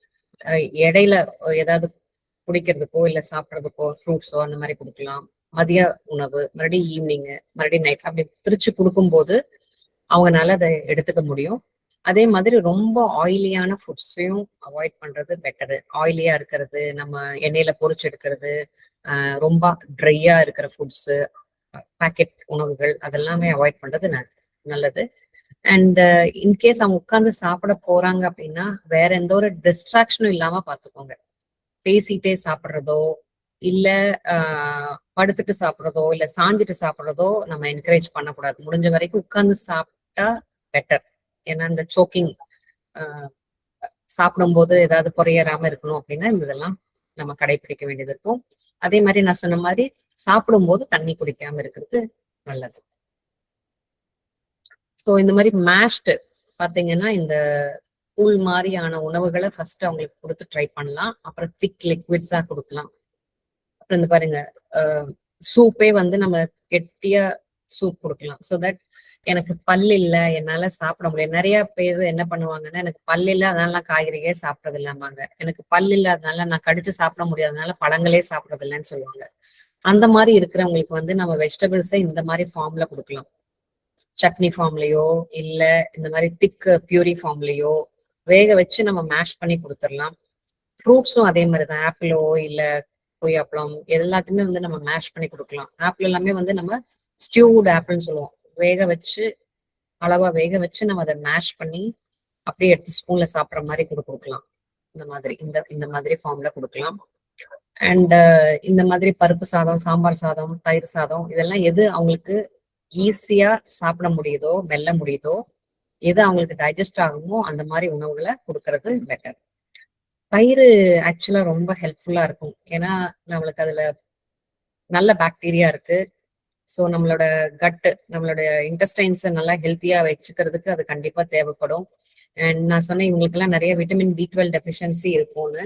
இடையில ஏதாவது குடிக்கிறதுக்கோ இல்ல சாப்பிட்றதுக்கோ ஃப்ரூட்ஸோ அந்த மாதிரி கொடுக்கலாம். மதிய உணவு, மறுபடியும் ஈவினிங், மறுபடியும் நைட், அப்படி பிரிச்சு கொடுக்கும்போது அவங்கனால அதை எடுத்துக்க முடியும். அதே மாதிரி ரொம்ப ஆயிலியான ஃபுட்ஸையும் அவாய்ட் பண்றது பெட்டரு. ஆயிலியா இருக்கிறது, நம்ம எண்ணெயில பொரிச்சு எடுக்கிறது, ரொம்ப ட்ரையா இருக்கிற ஃபுட்ஸ், பேக்கெட் உணவுகள் அதெல்லாமே அவாய்ட் பண்றது நல்லது. அண்ட் இன்கேஸ் அவங்க உட்கார்ந்து சாப்பிட போறாங்க அப்படின்னா வேற எந்த ஒரு டிஸ்ட்ராக்ஷனும் இல்லாம பாத்துக்கோங்க. பேசிட்டே சாப்பிட்றதோ இல்ல படுத்துட்டு சாப்பிட்றதோ இல்ல சாஞ்சிட்டு சாப்பிட்றதோ நம்ம என்கரேஜ் பண்ணக்கூடாது. முடிஞ்ச வரைக்கும் உட்கார்ந்து சாப்பிட்டா பெட்டர். ஏன்னா இந்த சோக்கிங், சாப்பிடும்போது ஏதாவது குறையறாம இருக்கணும் அப்படின்னா இதெல்லாம் நம்ம கடைபிடிக்க வேண்டியது இருக்கும். அதே மாதிரி நான் சொன்ன மாதிரி சாப்பிடும்போது தண்ணி குடிக்காம இருக்கிறது நல்லது. ஸோ இந்த மாதிரி மேஷ்டு பாத்தீங்கன்னா இந்த கூழ் மாதிரியான உணவுகளை ஃபர்ஸ்ட் அவங்களுக்கு கொடுத்து ட்ரை பண்ணலாம். அப்புறம் திக் லிக்விட்ஸா கொடுக்கலாம். அப்புறம் இந்த பாருங்க, சூப்பே வந்து நம்ம கெட்டியா சூப் கொடுக்கலாம். ஸோ தட் எனக்கு பல் இல்லை, என்னால சாப்பிட முடியாது. நிறைய பேர் என்ன பண்ணுவாங்கன்னா, எனக்கு பல் இல்லை அதனால நான் காய்கறியே சாப்பிட்றது இல்லாமாங்க, எனக்கு பல் இல்லை அதனால நான் கடிச்சு சாப்பிட முடியாதனால பழங்களே சாப்பிட்றது இல்லைன்னு சொல்லுவாங்க. அந்த மாதிரி இருக்கிறவங்களுக்கு வந்து நம்ம வெஜிடபிள்ஸை இந்த மாதிரி ஃபார்ம்ல கொடுக்கலாம். சட்னி ஃபார்ம்லயோ இல்ல இந்த மாதிரி திக் பியூரி ஃபார்ம்லயோ வேக வச்சு நம்ம மேஷ் பண்ணி கொடுத்துடலாம். ஃப்ரூட்ஸும் அதே மாதிரிதான். ஆப்பிளோ இல்ல கொய்யாப்பழம் எல்லாத்தையுமே வந்து நம்ம மேஷ் பண்ணி கொடுக்கலாம். ஆப்பிள் எல்லாமே வந்து நம்ம ஸ்டியூவுட் ஆப்பிள்னு சொல்லுவோம். வேக வச்சு, அளவா வேக வச்சு நம்ம அதை மேஷ் பண்ணி அப்படியே எடுத்து ஸ்பூன்ல சாப்பிட்ற மாதிரி கொடுக்கலாம். இந்த மாதிரி இந்த மாதிரி ஃபார்ம்ல கொடுக்கலாம். அண்ட் இந்த மாதிரி பருப்பு சாதம், சாம்பார் சாதம், தயிர் சாதம் இதெல்லாம் எது அவங்களுக்கு ஈஸியா சாப்பிட முடியுதோ, மெல்ல முடியுதோ, எது அவங்களுக்கு டைஜஸ்ட் ஆகுமோ அந்த மாதிரி உணவுகளை கொடுக்கறது பெட்டர். தயிர் ஆக்சுவலா ரொம்ப ஹெல்ப்ஃபுல்லா இருக்கும். ஏன்னா நம்மளுக்கு அதுல நல்ல பாக்டீரியா இருக்கு. ஸோ நம்மளோட கட்டு, நம்மளுடைய இன்டெஸ்டைன்ஸை நல்லா ஹெல்த்தியா வச்சுக்கிறதுக்கு அது கண்டிப்பா தேவைப்படும். அண்ட் நான் சொன்னேன் இவங்களுக்கு எல்லாம் நிறைய விட்டமின் B12 டெஃபிஷியன்சி இருக்கும்னு.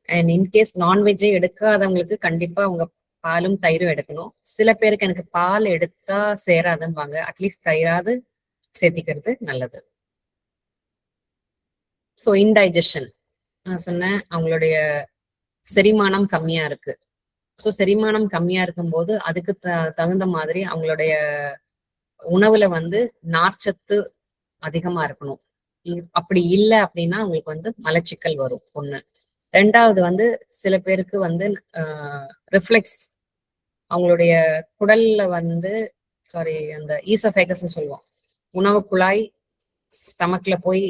அண்ட் இன்கேஸ் நான்வெஜ்ஜே எடுக்காதவங்களுக்கு கண்டிப்பா அவங்க பாலும் தயிரும் எடுக்கணும். சில பேருக்கு எனக்கு பால் எடுத்தா சேராதும்பாங்க, அட்லீஸ்ட் தயிராது சேர்த்திக்கிறது நல்லது. ஸோ இன்டைஜஷன் நான் சொன்னேன், அவங்களுடைய செரிமானம் கம்மியா இருக்கு. ஸோ செரிமானம் கம்மியா இருக்கும்போது அதுக்கு தகுந்த மாதிரி அவங்களுடைய உணவுல வந்து நார்ச்சத்து அதிகமா இருக்கணும். அப்படி இல்லை அப்படின்னா அவங்களுக்கு வந்து மலச்சிக்கல் வரும் ஒண்ணு. ரெண்டாவது வந்து சில பேருக்கு வந்து ரிஃப்ளெக்ஸ், அவங்களுடைய குடல்ல வந்து அந்த ஈசோஃபேகஸ் சொல்லுவோம், உணவு குழாய் ஸ்டமக்ல போய்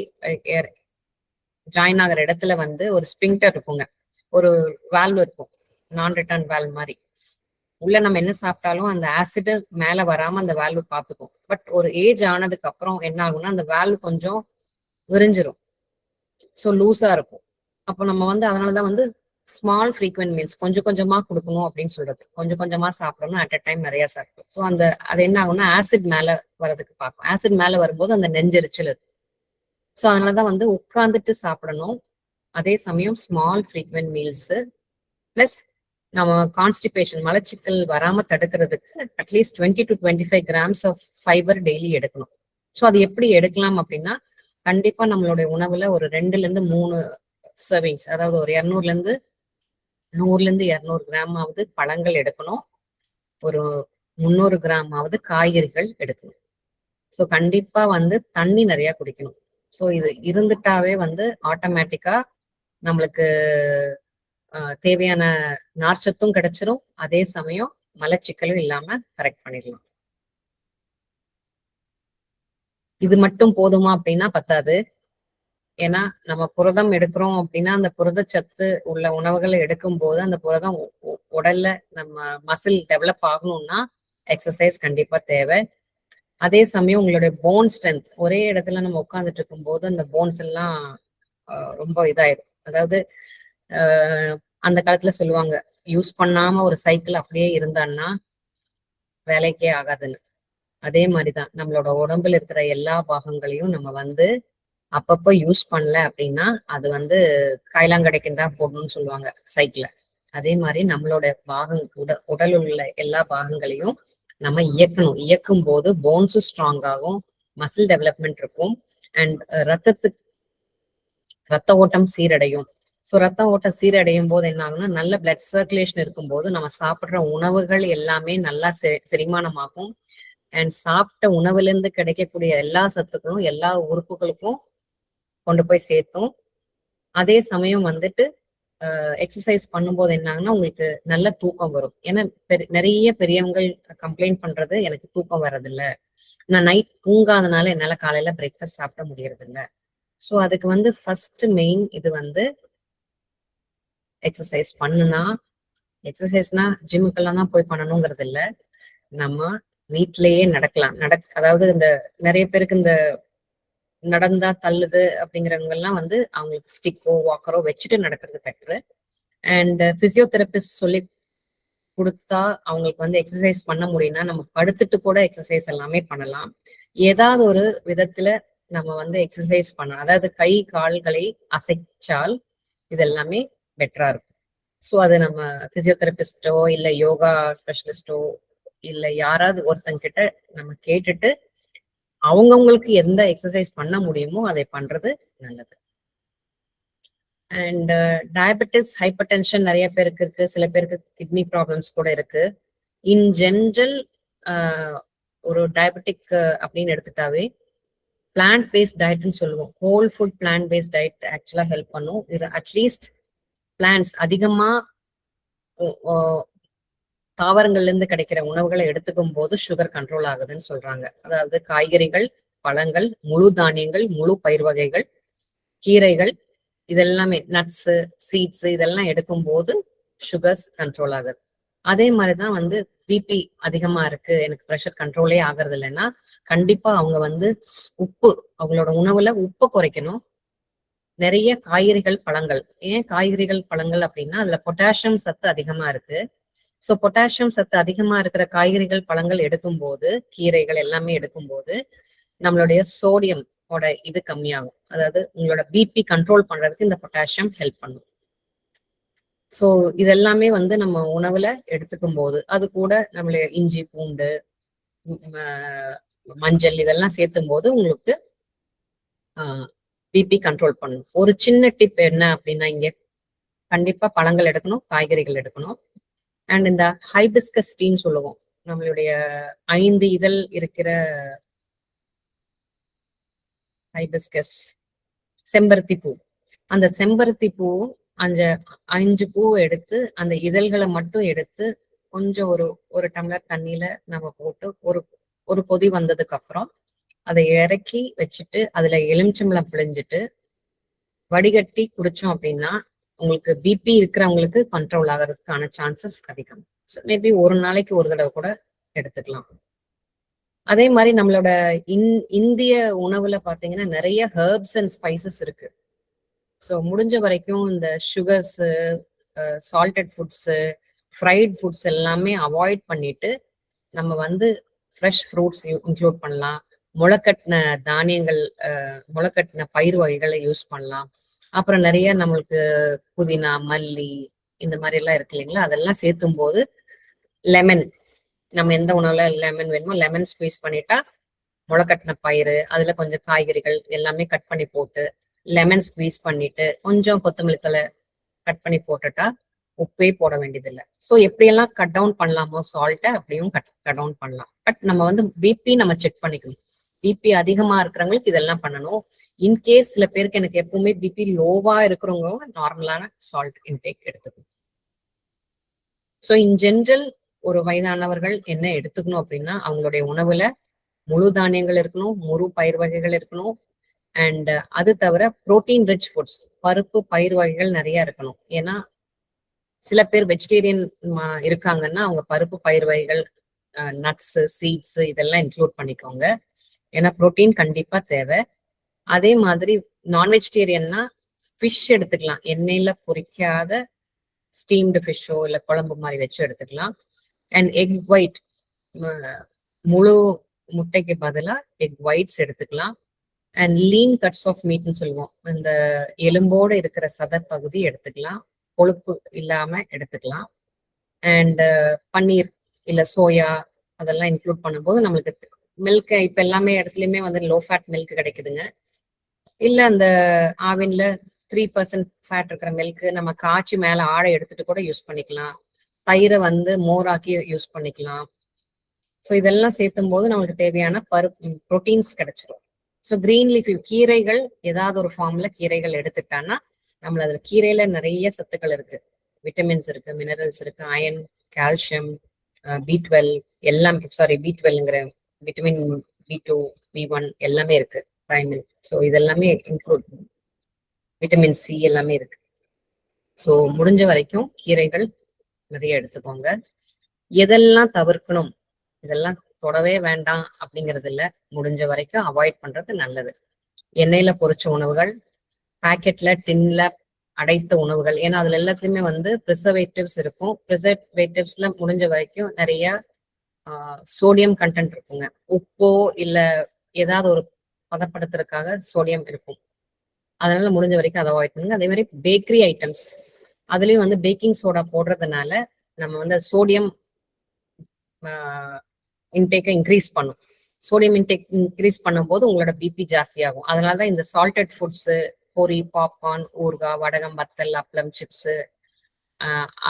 ஜாயின் ஆகிற இடத்துல வந்து ஒரு ஸ்பிங்டர் இருக்குங்க, ஒரு வால்வ் இருக்கும், நான் ரிட்டர்ன் வால்வ் மாதிரி. உள்ள நம்ம என்ன சாப்பிட்டாலும் அந்த ஆசிட் மேல வராம அந்த வால்வ் பார்த்துக்கும். பட் ஒரு ஏஜ் ஆனதுக்கு அப்புறம் என்ன ஆகும்னா அந்த வால்வ் கொஞ்சம் விரிஞ்சிரும், ஸோ லூஸா இருக்கும். அப்போ நம்ம வந்து அதனாலதான் வந்து ஸ்மால் ஃப்ரீக்வெண்ட் மீல்ஸ் கொஞ்சம் கொஞ்சமா கொடுக்கணும் அப்படின்னு சொல்றது. கொஞ்சம் கொஞ்சமா சாப்பிடணும், அட் அ டைம் நிறைய சாப்பிடும். ஸோ அது என்ன ஆகும்னா ஆசிட் மேல வர்றதுக்கு பார்க்கும். ஆசிட் மேல வரும்போது அந்த நெஞ்செரிச்சல் இருக்கும். ஸோ அதனாலதான் வந்து உட்கார்ந்துட்டு சாப்பிடணும். அதே சமயம் ஸ்மால் ஃப்ரீக்வெண்ட் மீல்ஸ் பிளஸ் நம்ம கான்ஸ்டிபேஷன், மலச்சிக்கல் வராம தடுக்கிறதுக்கு at least 20 to 25 grams of fibre daily எடுக்கணும். ஸோ அது எப்படி எடுக்கலாம் அப்படின்னா, கண்டிப்பா நம்மளுடைய உணவுல ஒரு 2-3 சர்விங்ஸ், அதாவது ஒரு 100-200 கிராமாவது பழங்கள் எடுக்கணும், ஒரு 300 கிராமாவது காய்கறிகள் எடுக்கணும். ஸோ கண்டிப்பா வந்து தண்ணி நிறைய குடிக்கணும். ஸோ இது இருந்துட்டாவே வந்து ஆட்டோமேட்டிக்கா நம்மளுக்கு தேவையான நார்ச்சத்தும் கிடைச்சிரும், அதே சமயம் மலச்சிக்கலும் இல்லாம கரெக்ட் பண்ணிடலாம். இது மட்டும் போதுமா அப்படின்னா பத்தாது. ஏன்னா நம்ம புரதம் எடுக்கிறோம் அப்படின்னா அந்த புரதச்சத்து உள்ள உணவுகளை எடுக்கும் போது அந்த புரதம் உடல்ல நம்ம மசில் டெவலப் ஆகணும்னா எக்ஸசைஸ் கண்டிப்பா தேவை. அதே சமயம் உங்களுடைய போன் ஸ்ட்ரென்த், ஒரே இடத்துல நம்ம உட்கார்ந்துட்டு இருக்கும் போது அந்த போன்ஸ் எல்லாம் ரொம்ப இதாயிரும். அதாவது அந்த காலத்துல சொல்லுவாங்க, யூஸ் பண்ணாம ஒரு சைக்கிள் அப்படியே இருந்தான்னா வேலைக்கே ஆகாதுன்னு. அதே மாதிரிதான் நம்மளோட உடம்புல இருக்கிற எல்லா பாகங்களையும் நம்ம வந்து அப்பப்ப யூஸ் பண்ணல அப்படின்னா அது வந்து கைலாங்கடைக்கு தான் போடணும்னு சொல்லுவாங்க சைக்கிள. அதே மாதிரி நம்மளோட உடல் உள்ள எல்லா பாகங்களையும் நம்ம இயக்கணும். இயக்கும் போது போன்ஸும் ஸ்ட்ராங் ஆகும், மசில் டெவலப்மெண்ட் இருக்கும், அண்ட் ரத்த ஓட்டம் சீரடையும். ஸோ ரத்த ஓட்டம் சீரடையும் போது என்ன ஆகும்னா, நல்ல பிளட் சர்க்குலேஷன் இருக்கும்போது நம்ம சாப்பிடுற உணவுகள் எல்லாமே நல்லா செரிமானமாகும். அண்ட் சாப்பிட்ட உணவுல இருந்து கிடைக்கக்கூடிய எல்லா சத்துக்களும் எல்லா உறுப்புகளுக்கும் கொண்டு போய் சேர்த்தும். அதே சமயம் வந்துட்டு எக்ஸசைஸ் பண்ணும்போது என்ன ஆகுனா உங்களுக்கு நல்ல தூக்கம் வரும். ஏன்னா நிறைய பெரியவங்கள் கம்ப்ளைண்ட் பண்றது, எனக்கு தூக்கம் வர்றதில்ல, நான் நைட் தூங்காதனால என்னால காலையில பிரேக்ஃபாஸ்ட் சாப்பிட முடியறது இல்ல. ஸோ அதுக்கு வந்து ஃபர்ஸ்ட் மெயின் இது வந்து எக்ஸசைஸ் பண்ணுனா, எக்ஸசைஸ்னா ஜிம்முக்கெல்லாம் தான் போய் பண்ணணுங்கிறது இல்ல, நம்ம வீட்லயே நடக்கலாம். அதாவது இந்த நிறைய பேருக்கு இந்த நடந்தா தள்ளுது அப்படிங்கிறவங்க எல்லாம் வந்து அவங்களுக்கு ஸ்டிக்கோ வாக்கரோ வச்சுட்டு நடக்கிறது பெட்டரு. அண்ட் பிசியோதெரபிஸ்ட் சொல்லி கொடுத்தா அவங்களுக்கு வந்து எக்ஸசைஸ் பண்ண முடியும்னா நம்ம படுத்துட்டு கூட எக்ஸசைஸ் எல்லாமே பண்ணலாம். ஏதாவது ஒரு விதத்துல நம்ம வந்து எக்ஸசைஸ் பண்ணலாம். அதாவது கை கால்களை அசைச்சால் இதெல்லாமே பெட்டரா இருக்கும். ஸோ அது நம்ம பிசியோதெரபிஸ்டோ இல்ல யோகா ஸ்பெஷலிஸ்டோ இல்ல யாராவது ஒருத்தங்கிட்ட நம்ம கேட்டுட்டு அவங்கவுங்களுக்கு எந்த எக்ஸசைஸ் பண்ண முடியுமோ அதை பண்றது நல்லது. அண்ட் டயபெட்டிஸ், ஹைப்பர் டென்ஷன் நிறைய பேருக்கு இருக்கு, சில பேருக்கு கிட்னி ப்ராப்ளம்ஸ் கூட இருக்கு. இன் ஜென்ரல் ஒரு டயபெட்டிக் அப்படின்னு எடுத்துட்டாவே பிளான்ட் பேஸ்ட் டயட்னு சொல்லுவோம். Whole food plant based diet ஆக்சுவலா ஹெல்ப் பண்ணும். இது அட்லீஸ்ட் பிளான்ட்ஸ் அதிகமா தாவரங்கள்ல இருந்து கிடைக்கிற உணவுகளை எடுத்துக்கும் போது சுகர் கண்ட்ரோல் ஆகுதுன்னு சொல்றாங்க. அதாவது காய்கறிகள், பழங்கள், முழு தானியங்கள், முழு பயிர் வகைகள், கீரைகள், இதெல்லாமே நட்ஸ், சீட்ஸ் இதெல்லாம் எடுக்கும் போது சுகர்ஸ் கண்ட்ரோல் ஆகுது. அதே மாதிரிதான் வந்து பிபி அதிகமா இருக்கு, எனக்கு ப்ரெஷர் கண்ட்ரோலே ஆகுறது இல்லைன்னா கண்டிப்பா அவங்க வந்து உப்பு, அவங்களோட உணவுல உப்பு குறைக்கணும். நிறைய காய்கறிகள், பழங்கள். ஏன் காய்கறிகள் பழங்கள் அப்படின்னா அதுல பொட்டாசியம் சத்து அதிகமா இருக்கு. ஸோ பொட்டாசியம் சத்து அதிகமா இருக்கிற காய்கறிகள் பழங்கள் எடுக்கும்போது, கீரைகள் எல்லாமே எடுக்கும்போது நம்மளுடைய சோடியம் இது கம்மியாகும். அதாவது உங்களோட பிபி கண்ட்ரோல் பண்றதுக்கு இந்த பொட்டாசியம் ஹெல்ப் பண்ணும். ஸோ இதெல்லாமே வந்து நம்ம உணவுல எடுத்துக்கும் போது, அது கூட நம்மளுடைய இஞ்சி, பூண்டு, மஞ்சள் இதெல்லாம் சேர்த்தும் போது உங்களுக்கு பிபி கண்ட்ரோல் பண்ணும். ஒரு சின்ன டிப் என்ன அப்படின்னா, இங்க கண்டிப்பா பழங்கள் எடுக்கணும், காய்கறிகள் எடுக்கணும். அண்ட் இந்த ஹைபிஸ்கஸ் டீன்னு சொல்லுவோம், நம்மளுடைய 5 இதழ் இருக்கிற ஹைபிஸ்கஸ் செம்பருத்தி பூ. அந்த செம்பருத்தி பூ அந்த 5 பூவை எடுத்து அந்த இதழ்களை மட்டும் எடுத்து கொஞ்சம் ஒரு டம்ளர் தண்ணியில நம்ம போட்டு ஒரு கொதி வந்ததுக்கு அப்புறம் அதை இறக்கி வச்சுட்டு அதுல எலுமிச்சம்பழம் பிழிஞ்சிட்டு வடிகட்டி குடிச்சோம் அப்படின்னா உங்களுக்கு பிபி இருக்கிறவங்களுக்கு கண்ட்ரோல் ஆகிறதுக்கான சான்சஸ் அதிகம். மேபி ஒரு நாளைக்கு ஒரு தடவை கூட எடுத்துக்கலாம். அதே மாதிரி நம்மளோட இந்திய உணவுல பாத்தீங்கன்னா நிறைய ஹெர்ப்ஸ் அண்ட் ஸ்பைசஸ் இருக்கு. ஸோ முடிஞ்ச வரைக்கும் இந்த sugars, salted foods, fried foods எல்லாமே அவாய்ட் பண்ணிட்டு நம்ம வந்து ஃப்ரெஷ் ஃப்ரூட்ஸ் இன்க்ளூட் பண்ணலாம். முளைக்கட்டின தானியங்கள், முளைக்கட்டின பயிர் வகைகளை யூஸ் பண்ணலாம். அப்புறம் நிறைய நம்மளுக்கு புதினா, மல்லி இந்த மாதிரி எல்லாம் இருக்கு இல்லைங்களா, அதெல்லாம் சேர்த்தும் போது லெமன், நம்ம எந்த உணவுல லெமன் வேணுமோ லெமன் ஸ்குவீஸ் பண்ணிட்டா முளைக்கட்டின பயிறு, அதுல கொஞ்சம் காய்கறிகள் எல்லாமே கட் பண்ணி போட்டு லெமன் ஸ்குவீஸ் பண்ணிட்டு கொஞ்சம் கொத்தமல்லி தழை கட் பண்ணி போட்டுட்டா உப்பே போட வேண்டியதில்லை. ஸோ எப்படியெல்லாம் கட் டவுன் பண்ணலாமோ சால்ட்டை அப்படியும் கட் டவுன் பண்ணலாம். பட் நம்ம வந்து பிபி நம்ம செக் பண்ணிக்கணும். பிபி அதிகமா இருக்கிறவங்களுக்கு இதெல்லாம் பண்ணணும். இன்கேஸ் சில பேருக்கு எனக்கு எப்பவுமே பிபி லோவா இருக்கிறவங்க நார்மலான சால்ட் இன்டேக் எடுத்துக்கணும். ஸோ இன் ஜென்ரல் ஒரு வயதானவர்கள் என்ன எடுத்துக்கணும் அப்படின்னா, அவங்களுடைய உணவுல முழு தானியங்கள் இருக்கணும், முழு பயிர் வகைகள் இருக்கணும். அண்ட் அது தவிர புரோட்டீன் ரிச் ஃபுட்ஸ், பருப்பு பயிர் வகைகள் நிறைய இருக்கணும். ஏன்னா சில பேர் வெஜிடேரியன் இருக்காங்கன்னா அவங்க பருப்பு பயிர் வகைகள் நட்ஸ், சீட்ஸ் இதெல்லாம் இன்க்ளூட் பண்ணிக்கோங்க. ஏன்னா புரோட்டீன் கண்டிப்பா தேவை. அதே மாதிரி நான் வெஜிடேரியன்னா ஃபிஷ் எடுத்துக்கலாம். எண்ணெயில பொரிக்காத ஸ்டீம்டு ஃபிஷ்ஷோ இல்ல குழம்பு மாதிரி வச்சு எடுத்துக்கலாம். அண்ட் எக் ஒயிட், முழு முட்டைக்கு பதிலா எக் ஒயிட்ஸ் எடுத்துக்கலாம். அண்ட் லீன் கட்ஸ் ஆஃப் மீட்னு சொல்லுவோம், இந்த எலும்போடு இருக்கிற சத பகுதி எடுத்துக்கலாம், கொழுப்பு இல்லாம எடுத்துக்கலாம். அண்ட் பன்னீர் இல்ல சோயா அதெல்லாம் இன்க்ளூட் பண்ணும்போது நம்மளுக்கு மில்க் இப்ப எல்லாமே இடத்துலயுமே வந்து லோ ஃபேட் மில்க் கிடைக்குதுங்க. இல்ல அந்த ஆவின்ல 3% ஃபேட் இருக்கிற மில்க் நம்ம காய்ச்சி மேல ஆடை எடுத்துட்டு கூட யூஸ் பண்ணிக்கலாம். தயிரை வந்து மோராக்கி யூஸ் பண்ணிக்கலாம். ஸோ இதெல்லாம் சேர்த்தும் போது நம்மளுக்கு தேவையான ப்ரோட்டீன்ஸ் கிடைச்சிடும். ஸோ கிரீன் லீஃப் கீரைகள் ஏதாவது ஒரு ஃபார்ம்ல கீரைகள் எடுத்துட்டான்னா நம்மள அதுல கீரையில நிறைய சத்துக்கள் இருக்கு, விட்டமின்ஸ் இருக்கு, மினரல்ஸ் இருக்கு, அயன், கால்சியம், B12 எல்லாம், சாரி B12ங்கிற விட்டமின் B2, B1 எல்லாமே இருக்கு, தைமின். ஸோ இதெல்லாமே இன்க்ளூட், விட்டமின் சி எல்லாமே இருக்கு. ஸோ முடிஞ்ச வரைக்கும் கீரைகள் நிறைய எடுத்துக்கோங்க. எதெல்லாம் தவிர்க்கணும், இதெல்லாம் தொடவே வேண்டாம் அப்படிங்கிறது இல்ல, முடிஞ்ச வரைக்கும் அவாய்ட் பண்றது நல்லது. எண்ணெயில பொரிச்ச உணவுகள், பாக்கெட்ல டின்ல அடைத்த உணவுகள், ஏன்னா அதுல எல்லாத்துலயுமே வந்து ப்ரிசர்வேட்டிவ்ஸ் இருக்கும். ப்ரிசர்வேட்டிவ்ஸ்ல முடிஞ்ச வரைக்கும் நிறைய சோடியம் கண்டென்ட் இருக்குங்க. உப்போ இல்ல ஏதாவது ஒரு பதப்படுத்துறதுக்காக சோடியம் இருக்கும். அதனால முடிஞ்ச வரைக்கும் அதை அவாய்ட் பண்ணுங்க. அதே மாதிரி பேக்கரி ஐட்டம்ஸ், அதுலயும் வந்து பேக்கிங் சோடா போடுறதுனால நம்ம வந்து சோடியம் இன்டேக்கை இன்க்ரீஸ் பண்ணும். சோடியம் இன்டேக் இன்க்ரீஸ் பண்ணும்போது உங்களோட பிபி ஜாஸ்தி ஆகும். அதனாலதான் இந்த சால்டட் ஃபுட்ஸ், பொரி, பாப்கார்ன், ஊறுகாய், வடகம், வத்தல், அப்பளம், சிப்ஸ்,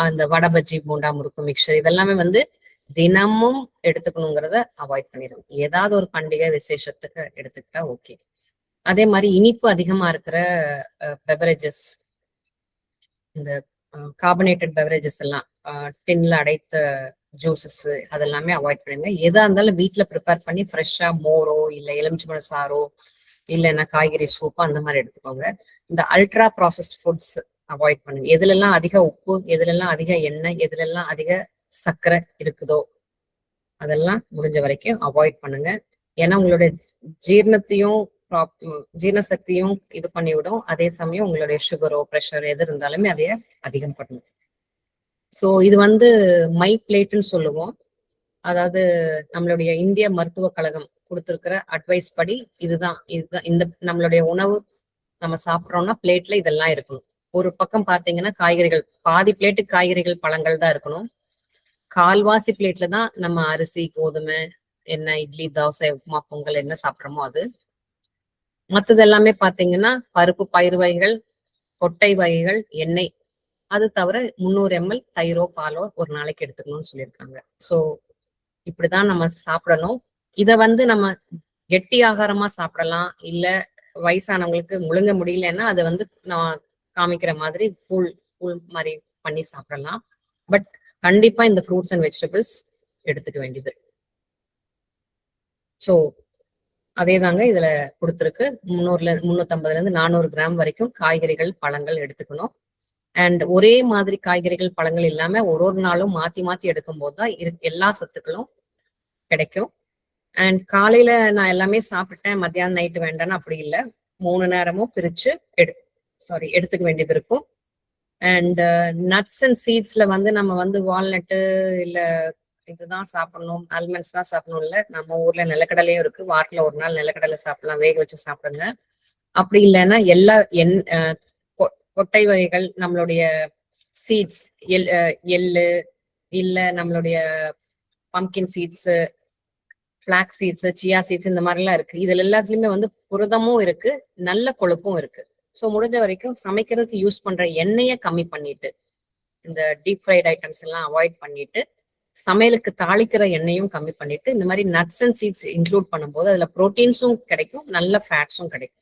அந்த வடை, பஜ்ஜி, போண்டா, முறுக்கு, மிக்சர் இதெல்லாமே வந்து தினமும் எடுத்துக்கணுங்கிறத அவாய்ட் பண்ணிடுங்க. ஏதாவது ஒரு பண்டிகை விசேஷத்துக்கு எடுத்துக்கிட்டா ஓகே. அதே மாதிரி இனிப்பு அதிகமா இருக்கிற பெவரேஜஸ், இந்த கார்பனேட்டட் பெவரேஜஸ் எல்லாம், டின்ல அடைத்த ஜூசஸ் அதெல்லாமே அவாய்ட் பண்ணுங்க. எதா இருந்தாலும் வீட்டுல ப்ரிப்பேர் பண்ணி ஃப்ரெஷ்ஷா மோரோ இல்ல எலுமிச்சம்பழ சாரோ இல்லைன்னா காய்கறி சூப்போ அந்த மாதிரி எடுத்துக்கோங்க. இந்த அல்ட்ரா ப்ராசஸ்ட் ஃபுட்ஸ் அவாய்ட் பண்ணுங்க. எதுலெல்லாம் அதிக உப்பு, எதுலெல்லாம் அதிக எண்ணெய், எதுலெல்லாம் அதிக சர்க்கரை இருக்குதோ அதெல்லாம் முடிஞ்ச வரைக்கும் அவாய்ட் பண்ணுங்க. ஏன்னா உங்களுடைய ஜீரணத்தையும் ஜீரண சக்தியும் இது பண்ணிவிடும். அதே சமயம் உங்களுடைய சுகரோ ப்ரெஷர் எது இருந்தாலுமே அதைய அதிகம் பண்ணும். ஸோ இது வந்து மை பிளேட்னு சொல்லுவோம். அதாவது நம்மளுடைய இந்திய மருத்துவ கழகம் கொடுத்திருக்கிற அட்வைஸ் படி இதுதான் இந்த நம்மளுடைய உணவு நம்ம சாப்பிட்றோம்னா பிளேட்ல இதெல்லாம் இருக்கணும். ஒரு பக்கம் பாத்தீங்கன்னா காய்கறிகள், பாதி பிளேட்டு காய்கறிகள், பழங்கள் தான் இருக்கணும். கால்வாசி பிளேட்ல தான் நம்ம அரிசி, கோதுமை, என்ன இட்லி, தோசை, உப்புமா, பொங்கல் என்ன சாப்பிட்றோமோ அது. மற்றது எல்லாமே பாத்தீங்கன்னா பருப்பு, பயிறு வகைகள், கொட்டை வகைகள், எண்ணெய், அது தவிர 300 ml தயிரோ பாலோ ஒரு நாளைக்கு எடுத்துக்கணும்னு சொல்லியிருக்காங்க. ஸோ இப்படிதான் நம்ம சாப்பிடணும். இத வந்து நம்ம கெட்டி ஆகாரமா சாப்பிடலாம், இல்ல வயசானவங்களுக்கு முழுங்க முடியலன்னா அதை வந்து நான் காமிக்கிற மாதிரி கூழ் மாதிரி பண்ணி சாப்பிடலாம். பட் கண்டிப்பா இந்த ஃப்ரூட்ஸ் அண்ட் வெஜிடபிள்ஸ் எடுத்துக்க வேண்டியது. ஸோ அதே தாங்க இதுல கொடுத்துருக்கு. 350 இருந்து 400 கிராம் வரைக்கும் காய்கறிகள், பழங்கள் எடுத்துக்கணும். அண்ட் ஒரே மாதிரி காய்கறிகள், பழங்கள் இல்லாம ஒரு நாளும் மாத்தி மாத்தி எடுக்கும் போதுதான் எல்லா சத்துக்களும் கிடைக்கும். அண்ட் காலையில நான் எல்லாமே சாப்பிட்டேன், மத்தியானம் நைட்டு வேண்டாம்னு அப்படி இல்லை, 3 நேரமும் பிரிச்சு எடுத்துக்க வேண்டியது இருக்கும். அண்ட் நட்ஸ் அண்ட் சீட்ஸ்ல வந்து நம்ம வந்து வால்நட்டு இல்ல இதுதான் சாப்பிடணும், ஆல்மண்ட்ஸ் தான் சாப்பிடணும் இல்ல. நம்ம ஊர்ல நிலக்கடலையும் இருக்கு, வாரத்துல ஒரு நாள் நிலக்கடலை சாப்பிடலாம், வேக வச்சு சாப்பிடுங்க. அப்படி இல்லைன்னா எல்லா கொட்டை வகைகள், நம்மளுடைய சீட்ஸ், எள்ளு இல்ல நம்மளுடைய pumpkin seeds, black seeds, chia seeds இந்த மாதிரிலாம் இருக்கு. இதுல எல்லாத்துலயுமே வந்து புரதமும் இருக்கு, நல்ல கொழுப்பும் இருக்கு. ஸோ முடிஞ்ச வரைக்கும் சமைக்கிறதுக்கு யூஸ் பண்ற எண்ணெயை கம்மி பண்ணிட்டு, இந்த டீப் ஃப்ரைட் ஐட்டம்ஸ் எல்லாம் அவாய்ட் பண்ணிட்டு, சமையலுக்கு தாளிக்கிற எண்ணெயும் கம்மி பண்ணிட்டு, இந்த மாதிரி நட்ஸ் அண்ட் சீட்ஸ் இன்க்ளூட் பண்ணும்போது அதுல ப்ரோட்டீன்ஸும் கிடைக்கும், நல்ல ஃபேட்ஸும் கிடைக்கும்.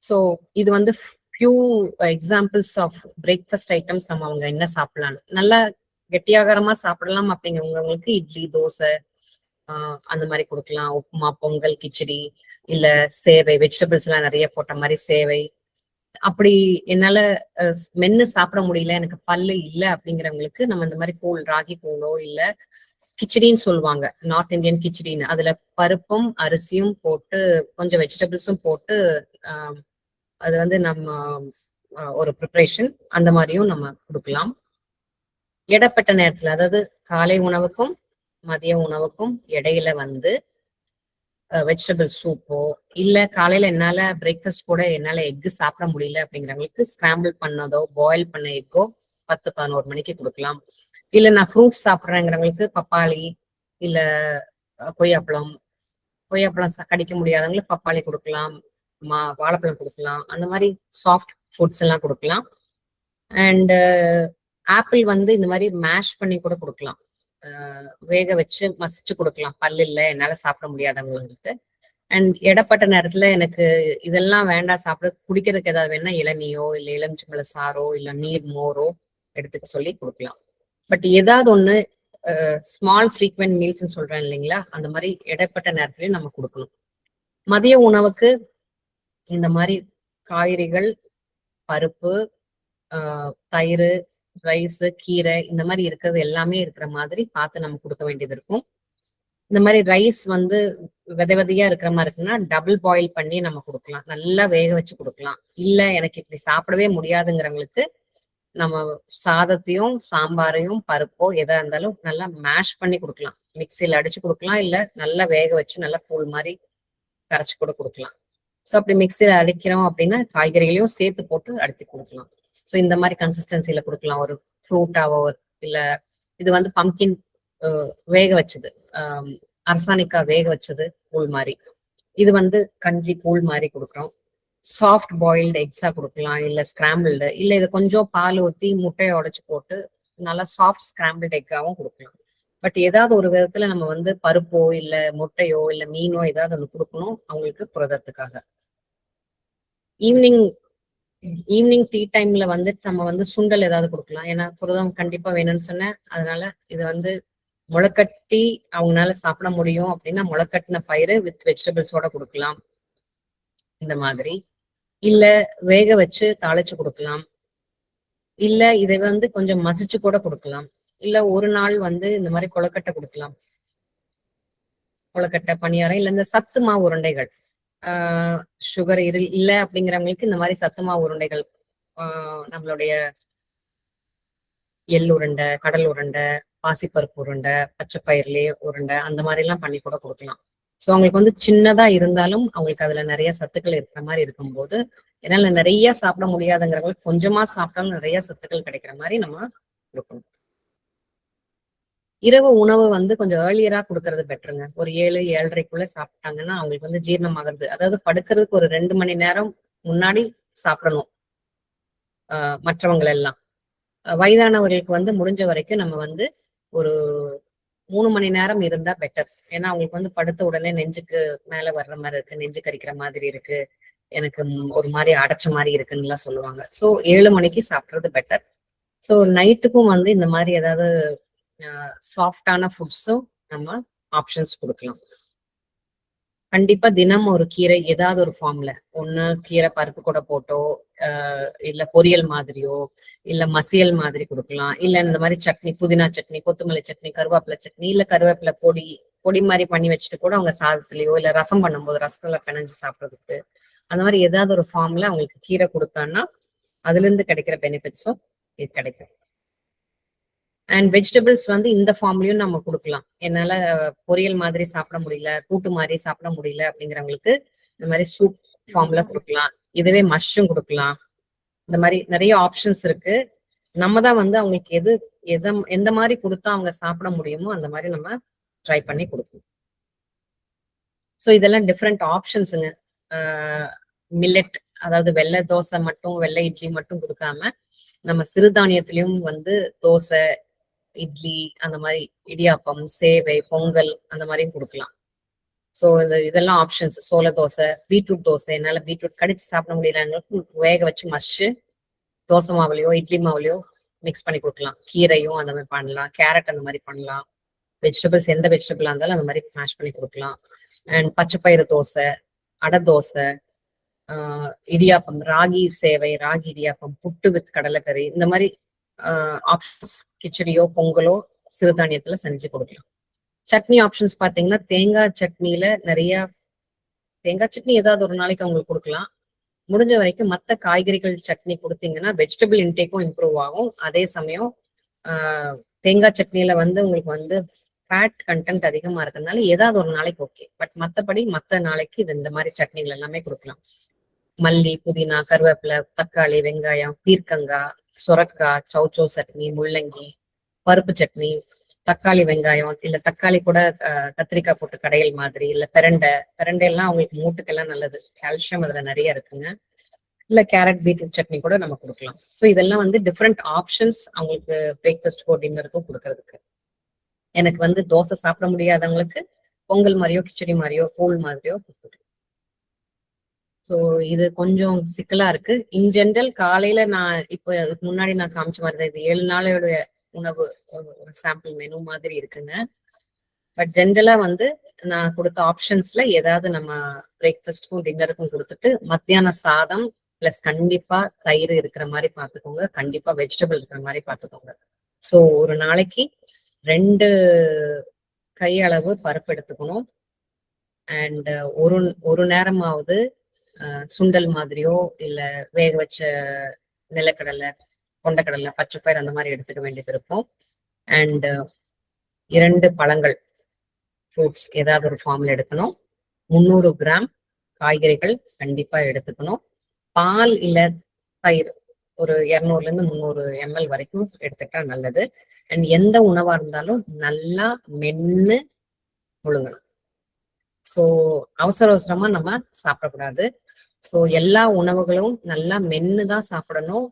ஸோ இது வந்து few examples of breakfast items. நம்ம அவங்க என்ன சாப்பிடலாம், நல்லா கெட்டியாகாரமா சாப்பிடலாம் அப்படிங்கிறவங்களுக்கு இட்லி, தோசை அந்த மாதிரி கொடுக்கலாம். உப்புமா, பொங்கல், கிச்சடி, இல்ல சேவை, வெஜிடபிள்ஸ் எல்லாம் நிறைய போட்ட மாதிரி சேவை, அப்படி என்னால மென்னு சாப்பிட முடியல, எனக்கு பல்லு இல்ல அப்படிங்கிறவங்களுக்கு நம்ம இந்த மாதிரி கூழ், ராகி கூழோ இல்ல கிச்சடின்னு சொல்லுவாங்க, நார்த் இந்தியன் கிச்சடின்னு. அதுல பருப்பும் அரிசியும் போட்டு கொஞ்சம் வெஜிடபிள்ஸும் போட்டு அது வந்து நம்ம ஒரு ப்ரிப்பரேஷன், அந்த மாதிரியும் நம்ம கொடுக்கலாம். இடப்பட்ட நேரத்துல, அதாவது காலை உணவுக்கும் மதிய உணவுக்கும் இடையில வந்து வெஜிடபிள் சூப்போ இல்ல காலையில என்னால பிரேக்ஃபாஸ்ட் கூட என்னால எக்கு சாப்பிட முடியல அப்படிங்கிறவங்களுக்கு ஸ்கிராம்பிள் பண்ணதோ பாயில் பண்ண எக்கோ 10-11 மணிக்கு கொடுக்கலாம். இல்ல நான் ஃப்ரூட்ஸ் சாப்பிட்றேங்கிறவங்களுக்கு பப்பாளி இல்ல கொய்யாப்பழம் கடிக்க முடியாதவங்களுக்கு பப்பாளி கொடுக்கலாம், வாழைப்பழம் கொடுக்கலாம். அந்த மாதிரி சாஃப்ட் ஃபுட்ஸ் எல்லாம் கொடுக்கலாம். அண்ட் ஆப்பிள் வந்து இந்த மாதிரி மேஷ் பண்ணி கூட கொடுக்கலாம், வேக வச்சு மசிச்சு கொடுக்கலாம், பல்லு இல்லை என்னால சாப்பிட முடியாதவங்களுக்கு. அண்ட் இடப்பட்ட நேரத்துல எனக்கு இதெல்லாம் வேண்டாம் சாப்பிட, குடிக்கிறதுக்கு ஏதாவது வேணா இளநியோ இல்ல எலுமிச்சம்பழ சாறோ இல்ல நீர் மோரோ எடுத்துக்க சொல்லி கொடுக்கலாம். பட் ஏதாவது ஒண்ணு ஸ்மால் ஃப்ரீக்வென்ட் மீல்ஸ்ன்னு சொல்றேன் இல்லைங்களா, அந்த மாதிரி இடப்பட்ட நேரத்துலயும் நம்ம கொடுக்கணும். மதிய உணவுக்கு இந்த மாதிரி காய்கறிகள், பருப்பு, தயிர், ரைஸ், கீரை இந்த மாதிரி இருக்கிறது எல்லாமே இருக்கிற மாதிரி பார்த்து நம்ம கொடுக்க வேண்டியது இருக்கும். இந்த மாதிரி ரைஸ் வந்து விதை விதையா இருக்கிற மாதிரி இருக்குன்னா டபுள் பாயில் பண்ணி நம்ம கொடுக்கலாம், நல்லா வேக வச்சு கொடுக்கலாம். இல்ல எனக்கு இப்படி சாப்பிடவே முடியாதுங்கிறவங்களுக்கு நம்ம சாதத்தையும் சாம்பாரையும் பருப்போ எதா இருந்தாலும் நல்லா மேஷ் பண்ணி கொடுக்கலாம், மிக்சியில அடிச்சு கொடுக்கலாம், இல்ல நல்லா வேக வச்சு நல்லா கூழ் மாதிரி கரைச்சு கூட கொடுக்கலாம். ஸோ அப்படி மிக்சியில அடிக்கிறோம் அப்படின்னா காய்கறிகளையும் சேர்த்து போட்டு அடித்து கொடுக்கலாம். ஸோ இந்த மாதிரி கன்சிஸ்டன்சில கொடுக்கலாம். ஒரு ஃப்ரூட்டாவோ இல்ல இது வந்து பம்கின் வேக வச்சது, அரசாணிக்காய் வேக வச்சது கூழ் மாதிரி, இது வந்து கஞ்சி கூழ் மாதிரி கொடுக்குறோம். சாஃப்ட் பாயில்டு எக்ஸா கொடுக்கலாம், இல்ல ஸ்கிராம்பிள்டு, இல்ல இதை கொஞ்சம் பால் ஊற்றி முட்டையை உடைச்சு போட்டு நல்லா சாஃப்ட் ஸ்கிராம்பிள்டு எக்காவும் கொடுக்கலாம். பட் ஏதாவது ஒரு விதத்துல நம்ம வந்து பருப்போ இல்ல முட்டையோ இல்ல மீனோ ஏதாவது ஒன்று கொடுக்கணும் அவங்களுக்கு புரதத்துக்காக. ஈவினிங் டீ டைம்ல வந்து நம்ம வந்து சுண்டல் ஏதாவது கொடுக்கலாம், ஏன்னா புரதம் கண்டிப்பா வேணும்னு சொன்னேன். அதனால இது வந்து முளைக்கட்டி அவங்களால சாப்பிட முடியும் அப்படின்னா முளைக்கட்டின பயிறு வித் வெஜிடபிள்ஸோட கொடுக்கலாம் இந்த மாதிரி. இல்ல வேக வச்சு தாளிச்சு கொடுக்கலாம், இல்ல இதை வந்து கொஞ்சம் மசிச்சு கூட கொடுக்கலாம், இல்ல ஒரு நாள் வந்து இந்த மாதிரி கொழுக்கட்டை கொடுக்கலாம், கொழுக்கட்டை பணியாரம், இல்ல இந்த சத்து மாவு உருண்டைகள். சுகர் இல்ல அப்படிங்கிறவங்களுக்கு இந்த மாதிரி சத்து மாவு உருண்டைகள், நம்மளுடைய எள் உருண்டை, கடல் உருண்டை, பாசிப்பருப்பு உருண்டை, பச்சை பயிர்லயே உருண்டை, அந்த மாதிரி எல்லாம் பண்ணி கூட கொடுக்கலாம். ஸோ அவங்களுக்கு வந்து சின்னதா இருந்தாலும் அவங்களுக்கு அதுல நிறைய சத்துக்கள் இருக்கிற மாதிரி இருக்கும்போது, என்னால நிறைய சாப்பிட முடியாதுங்கிறவங்களுக்கு கொஞ்சமா சாப்பிட்டாலும் நிறைய சத்துக்கள் கிடைக்கிற மாதிரி நம்ம கொடுக்கணும். இரவு உணவு வந்து கொஞ்சம் ஏர்லியரா கொடுக்கறது பெட்டருங்க. ஒரு 7-7:30க்குள்ள சாப்பிட்டாங்கன்னா அவங்களுக்கு வந்து ஜீரணம் ஆகுறது, அதாவது படுக்கிறதுக்கு ஒரு 2 மணி நேரம் முன்னாடி சாப்பிடணும். மற்றவங்க எல்லாம் வயதானவர்களுக்கு வந்து முடிஞ்ச வரைக்கும் நம்ம வந்து ஒரு 3 மணி நேரம் இருந்தா பெட்டர். ஏன்னா அவங்களுக்கு வந்து படுத்த உடனே நெஞ்சுக்கு மேல வர்ற மாதிரி இருக்கு, நெஞ்சு கரிக்கிற மாதிரி இருக்கு, எனக்கு ஒரு மாதிரி அடைச்ச மாதிரி இருக்குன்னு எல்லாம் சொல்லுவாங்க. ஸோ 7 மணிக்கு சாப்பிட்றது பெட்டர். ஸோ நைட்டுக்கும் வந்து இந்த மாதிரி ஏதாவது சாஃப்டான ஃபுட்ஸும் நம்ம ஆப்ஷன்ஸ் கொடுக்கலாம். கண்டிப்பா தினம் ஒரு கீரை ஏதாவது ஒரு ஃபார்ம்ல, ஒண்ணு கீரை பருப்பு கூட போட்டோ இல்ல பொரியல் மாதிரியோ இல்ல மசியல் மாதிரி கொடுக்கலாம், இல்ல இந்த மாதிரி சட்னி, புதினா சட்னி, கொத்தமல்லி சட்னி, கருவேப்பிலை சட்னி, இல்ல கருவேப்பிலை பொடி மாதிரி பண்ணி வச்சுட்டு கூட அவங்க சாதத்துலயோ இல்ல ரசம் பண்ணும்போது ரசத்துல பிணைஞ்சு சாப்பிட்றதுக்கு, அந்த மாதிரி ஏதாவது ஒரு ஃபார்ம்ல அவங்களுக்கு கீரை கொடுத்தான்னா அதுல இருந்து கிடைக்கிற பெனிஃபிட்ஸும் இது கிடைக்கும். அண்ட் வெஜிடபிள்ஸ் வந்து இந்த ஃபார்ம்லயும் நம்ம கொடுக்கலாம். என்னால பொரியல் மாதிரி சாப்பிட முடியல, கூட்டு மாதிரி சாப்பிட முடியல அப்படிங்கிறவங்களுக்கு இந்த மாதிரி சூப் ஃபார்ம்ல கொடுக்கலாம், இதுவே மஷ்ரூம் கொடுக்கலாம். இந்த மாதிரி நிறைய ஆப்ஷன்ஸ் இருக்கு. நம்ம தான் வந்து அவங்களுக்கு எந்த மாதிரி கொடுத்தா அவங்க சாப்பிட முடியுமோ அந்த மாதிரி நம்ம ட்ரை பண்ணி கொடுக்கணும். ஸோ இதெல்லாம் டிஃப்ரெண்ட் ஆப்ஷன்ஸுங்க. மில்லட், அதாவது வெள்ளை தோசை மட்டும், வெள்ளை இட்லி மட்டும் கொடுக்காம நம்ம சிறுதானியத்திலயும் வந்து தோசை, இட்லி, அந்த மாதிரி இடியாப்பம், சேவை, பொங்கல் அந்த மாதிரியும் கொடுக்கலாம். ஸோ இதெல்லாம் ஆப்ஷன்ஸ். சோள தோசை, பீட்ரூட் தோசை, என்னால பீட்ரூட் கடிச்சு சாப்பிட முடியலங்களுக்கு வேக வச்சு மஷ் தோசை மாவுலையோ இட்லி மாவுலையோ மிக்ஸ் பண்ணி கொடுக்கலாம். கீரையும் அந்த மாதிரி பண்ணலாம், கேரட் அந்த மாதிரி பண்ணலாம், வெஜிடபிள்ஸ் எந்த வெஜிடபிளா இருந்தாலும் அந்த மாதிரி மேஷ் பண்ணி கொடுக்கலாம். அண்ட் பச்சை பயிறு தோசை, அடை தோசை, இடியாப்பம், ராகி சேவை, ராகி இடியாப்பம், புட்டு வித் கடலைக்கறி, இந்த மாதிரி ஆப்ஷன்ஸ், கிச்சடியோ பொங்கலோ சிறுதானியத்துல செஞ்சு கொடுக்கலாம். சட்னி ஆப்ஷன்ஸ் பாத்தீங்கன்னா தேங்காய் சட்னியில நிறைய தேங்காய் சட்னி ஏதாவது ஒரு நாளைக்கு அவங்களுக்கு கொடுக்கலாம். முடிஞ்ச வரைக்கும் மற்ற காய்கறிகள் சட்னி கொடுத்தீங்கன்னா வெஜிடபிள் இன்டேக்கும் இம்ப்ரூவ் ஆகும். அதே சமயம் தேங்காய் சட்னியில வந்து உங்களுக்கு வந்து ஃபேட் கண்டென்ட் அதிகமா இருக்கிறதுனால ஏதாவது ஒரு நாளைக்கு ஓகே. பட் மற்றபடி மற்ற நாளைக்கு இது இந்த மாதிரி சட்னிகள் எல்லாமே கொடுக்கலாம். மல்லி, புதினா, கருவேப்பிலை, தக்காளி, வெங்காயம், பீர்க்கங்காய், சொரக்காய், சௌச்சோ சட்னி, முள்ளங்கி, பருப்பு சட்னி, தக்காளி வெங்காயம், இல்ல தக்காளி கூட கத்திரிக்காய் போட்டு கடையல் மாதிரி, இல்ல பிரண்டை எல்லாம் அவங்களுக்கு மூட்டுக்கெல்லாம் நல்லது, கால்சியம் அதுல நிறைய இருக்குங்க. இல்ல கேரட் பீட்ரூட் சட்னி கூட நம்ம கொடுக்கலாம். ஸோ இதெல்லாம் வந்து டிஃப்ரெண்ட் ஆப்ஷன்ஸ் அவங்களுக்கு பிரேக்ஃபாஸ்ட்க்கோ டின்னருக்கும் கொடுக்கறதுக்கு. எனக்கு வந்து தோசை சாப்பிட முடியாதவங்களுக்கு பொங்கல் மாதிரியோ கிச்சடி மாதிரியோ கூழ் மாதிரியோ கொடுத்துக்கலாம். ஸோ இது கொஞ்சம் சிக்கலா இருக்கு. இன் ஜென்ரல் காலையில நான் இப்போ அதுக்கு முன்னாடி நான் காமிச்ச மாதிரி இது 7 நாளோட உணவு சாம்பிள் மெனு மாதிரி இருக்குங்க. பட் ஜென்ரலா வந்து நான் கொடுத்த ஆப்ஷன்ஸ்ல ஏதாவது நம்ம பிரேக்ஃபாஸ்ட்க்கும் டின்னருக்கும் கொடுத்துட்டு மத்தியான சாதம் பிளஸ் கண்டிப்பா தயிர் இருக்கிற மாதிரி பாத்துக்கோங்க, கண்டிப்பா வெஜிடபிள் இருக்கிற மாதிரி பாத்துக்கோங்க. ஸோ ஒரு நாளைக்கு 2 கையளவு பருப்பு எடுத்துக்கணும். அண்ட் ஒரு நேரமாவது சுண்டல் மாதிரியோ இல்ல வேக வச்ச நிலக்கடலை, கொண்டக்கடலை, பச்சைப்பயிர் அந்த மாதிரி எடுத்துக்க வேண்டியது இருக்கும். அண்ட் 2 பழங்கள், ஃப்ரூட்ஸ் ஏதாவது ஒரு ஃபார்ம்ல எடுக்கணும். 300 கிராம் காய்கறிகள் கண்டிப்பா எடுத்துக்கணும். பால் இல்ல தயிர் ஒரு 200 இருந்து 300 ml வரைக்கும் எடுத்துக்கிட்டா நல்லது. அண்ட் எந்த உணவா இருந்தாலும் நல்லா மென்னு முழுங்கணும். ஸோ அவசரமா நம்ம சாப்பிடக்கூடாது. ஸோ எல்லா உணவுகளும் நல்லா மென்னுதான் சாப்பிடணும்.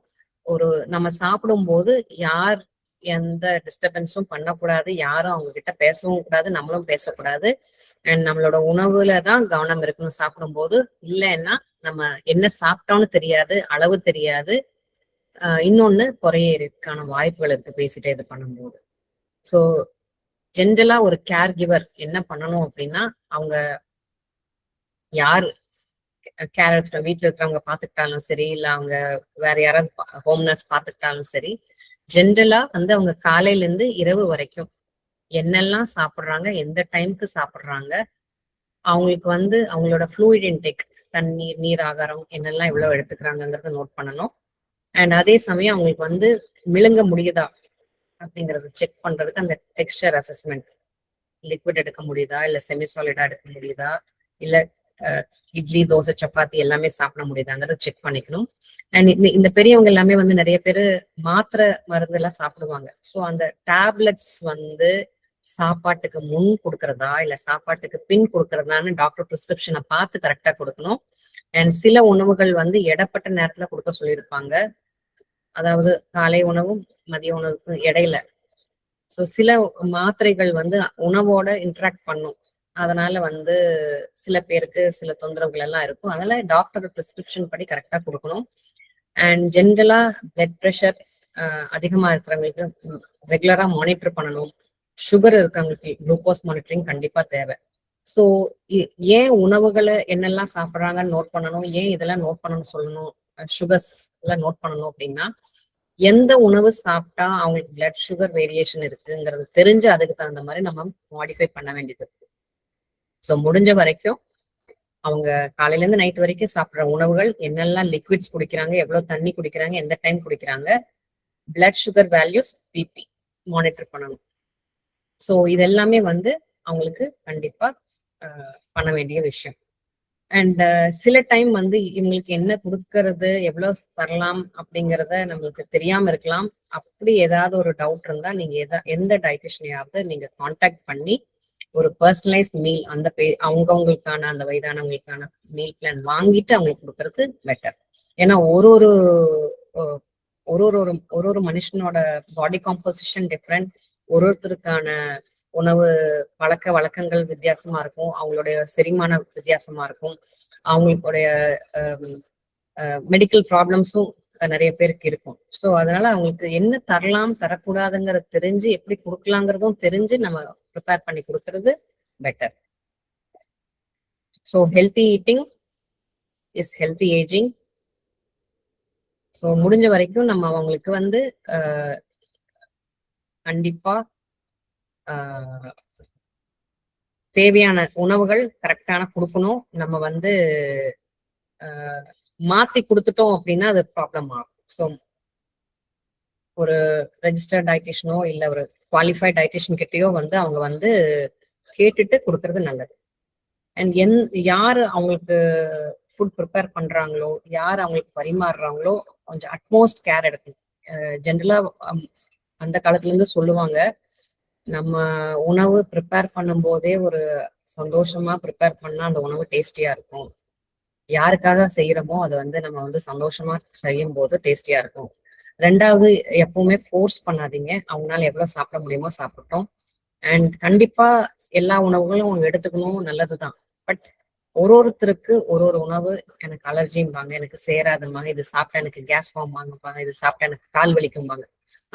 நம்ம சாப்பிடும்போது யார் எந்த டிஸ்டர்பன்ஸும் பண்ணக்கூடாது, யாரும் அவங்க கிட்ட பேசவும் கூடாது, நம்மளும் பேசக்கூடாது. அண்ட் நம்மளோட உணவுலதான் கவனம் இருக்கணும் சாப்பிடும்போது. இல்லைன்னா நம்ம என்ன சாப்பிட்டோம்னு தெரியாது, அளவு தெரியாது, இன்னொன்னு குறையறதுக்கான வாய்ப்புகள் இருக்கு பேசிட்டே இது பண்ணும்போது. ஸோ ஜென்ரலா ஒரு கேர் கிவர் என்ன பண்ணணும் அப்படின்னா, அவங்க யாரு கேர் எடுத்துட்டு வீட்டுல இருக்கிறவங்க பாத்துக்கிட்டாலும் சரி, இல்ல அவங்க வேற யாராவது ஹோம் நர்ஸ் பாத்துக்கிட்டாலும் சரி, ஜென்ரலா வந்து அவங்க காலையில இருந்து இரவு வரைக்கும் என்னெல்லாம் சாப்பிடுறாங்க, எந்த டைமுக்கு சாப்பிடுறாங்க, அவங்களுக்கு வந்து அவங்களோட ஃப்ளூயிட் இன்டேக், தண்ணீர், நீர் ஆகாரம் என்னெல்லாம் எவ்வளவு எடுத்துக்கிறாங்கிறத நோட் பண்ணணும். அண்ட் அதே சமயம் அவங்களுக்கு வந்து விழுங்க முடியுதா அப்படிங்கறத செக் பண்றதுக்கு அந்த டெக்ஸ்டர் அசஸ்மெண்ட், லிக்விட் எடுக்க முடியுதா, இல்ல செமி சாலிடா எடுக்க முடியுதா, இல்ல இட்லி, தோசை, சப்பாத்தி எல்லாமே சாப்பிட முடியுதாங்கிறத செக் பண்ணிக்கணும். அண்ட் இந்த பெரியவங்க எல்லாமே வந்து நிறைய பேரு மாத்திரை மருந்து எல்லாம் சாப்பிடுவாங்க. ஸோ அந்த டேப்லெட்ஸ் வந்து சாப்பாட்டுக்கு முன் கொடுக்கறதா இல்ல சாப்பாட்டுக்கு பின் கொடுக்கறதான்னு டாக்டர் பிரிஸ்கிரிப்ஷனை பார்த்து கரெக்டா கொடுக்கணும். அண்ட் சில உணவுகள் வந்து இடப்பட்ட நேரத்துல கொடுக்க சொல்லியிருப்பாங்க, அதாவது காலை உணவும் மதிய உணவுக்கும் இடையில. ஸோ சில மாத்திரைகள் வந்து உணவோட இன்டராக்ட் பண்ணும், அதனால வந்து சில பேருக்கு சில தொந்தரவுகள் எல்லாம் இருக்கும். அதனால டாக்டர் பிரிஸ்கிரிப்ஷன் படி கரெக்டா கொடுக்கணும். அண்ட் ஜென்ரலா பிளட் ப்ரெஷர் அதிகமா இருக்கிறவங்களுக்கு ரெகுலரா மானிட்டர் பண்ணணும். சுகர் இருக்கிறவங்களுக்கு குளுக்கோஸ் மானிட்டரிங் கண்டிப்பா தேவை. ஸோ ஏன் உணவுகளை என்னெல்லாம் சாப்பிட்றாங்கன்னு நோட் பண்ணணும், ஏன் இதெல்லாம் நோட் பண்ணணும்னு சொல்லணும், சுகர்ஸ் எல்லாம் நோட் பண்ணணும் அப்படின்னா, எந்த உணவு சாப்பிட்டா அவங்களுக்கு பிளட் சுகர் வேரியேஷன் இருக்குங்கிறது தெரிஞ்சு அதுக்கு தகுந்த மாதிரி நம்ம மாடிஃபை பண்ண வேண்டியது இருக்கு. ஸோ முடிஞ்ச வரைக்கும் அவங்க காலையில இருந்து நைட் வரைக்கும் சாப்பிட்ற உணவுகள் என்னெல்லாம் லிக்விட்ஸ் குடிக்கிறாங்க, எவ்வளவு தண்ணி குடிக்கிறாங்க, எந்த டைம் குடிக்கிறாங்க, blood sugar values, BP monitor பண்ணணும். ஸோ இது எல்லாமே வந்து அவங்களுக்கு கண்டிப்பா பண்ண வேண்டிய விஷயம். அண்ட் சில டைம் வந்து இவங்களுக்கு என்ன கொடுக்கறது, எவ்வளவு தரலாம் அப்படிங்கறத நம்மளுக்கு தெரியாம இருக்கலாம். அப்படி ஏதாவது ஒரு டவுட் இருந்தா நீங்க எந்த டயட்டிஷியனையாவது நீங்க கான்டாக்ட் பண்ணி ஒரு பர்சனலைஸ்ட் மீல் அந்த அவங்கவுங்களுக்கான அந்த வயதானவங்களுக்கான மீல் பிளான் வாங்கிட்டு அவங்களுக்கு கொடுக்கறது பெட்டர். ஏன்னா ஒரு ஒரு மனுஷனோட பாடி காம்போசிஷன் டிஃப்ரெண்ட், ஒருத்தருக்கான உணவு பழக்க வழக்கங்கள் வித்தியாசமா இருக்கும், அவங்களுடைய செரிமான வித்தியாசமா இருக்கும், அவங்களுடைய மெடிக்கல் ப்ராப்ளம்ஸும் நிறைய பேருக்கு இருக்கும். ஸோ அதனால அவங்களுக்கு என்ன தரலாம் தரக்கூடாதுங்கிறத தெரிஞ்சு எப்படி கொடுக்கலாங்கிறதும் தெரிஞ்சு நம்ம ப்ரிப்பேர் பண்ணி கொடுக்கறது better. So healthy eating, is healthy ageing. So முடிஞ்ச வரைக்கும் நம்ம அவங்களுக்கு வந்து கண்டிப்பா தேவையான உணவுகள் கரெக்டான கொடுக்கணும். நம்ம வந்து மாத்தி கொடுத்துட்டோம் அப்படின்னா அது ப்ராப்ளம் ஆகும். ஸோ ஒரு ரெஜிஸ்டர்ட் டயட்டிஷனோ இல்ல ஒரு குவாலிஃபைட் டயட்டிஷியன் கிட்டயோ வந்து அவங்க வந்து கேட்டுட்டு கொடுக்கறது நல்லது. அண்ட் யாரு அவங்களுக்கு ஃபுட் ப்ரிப்பேர் பண்றாங்களோ, யார் அவங்களுக்கு பரிமாறுறாங்களோ கொஞ்சம் அட்மோஸ்ட் கேர் எடுக்கணும். ஜென்ரலா அந்த காலத்துல இருந்து சொல்லுவாங்க, நம்ம உணவு ப்ரிப்பேர் பண்ணும் போதே ஒரு சந்தோஷமா ப்ரிப்பேர் பண்ணா அந்த உணவு டேஸ்டியா இருக்கும். யாருக்காக செய்யறோமோ அதை வந்து நம்ம வந்து சந்தோஷமா செய்யும் போது டேஸ்டியா இருக்கும். ரெண்டாவது, எப்பவுமே ஃபோர்ஸ் பண்ணாதீங்க. அவங்களால எவ்வளவு சாப்பிட முடியுமோ சாப்பிட்டோம். அண்ட் கண்டிப்பா எல்லா உணவுகளும் அவங்க எடுத்துக்கணும், நல்லதுதான். பட் ஒருத்தருக்கு ஒரு உணவு எனக்கு அலர்ஜிம்பாங்க, எனக்கு சேராதும்பாங்க, இது சாப்பிட்டா எனக்கு கேஸ் ஃபார்ம் ஆகும்பாங்க, இது சாப்பிட்டா எனக்கு கால் வலிக்கும்பாங்க.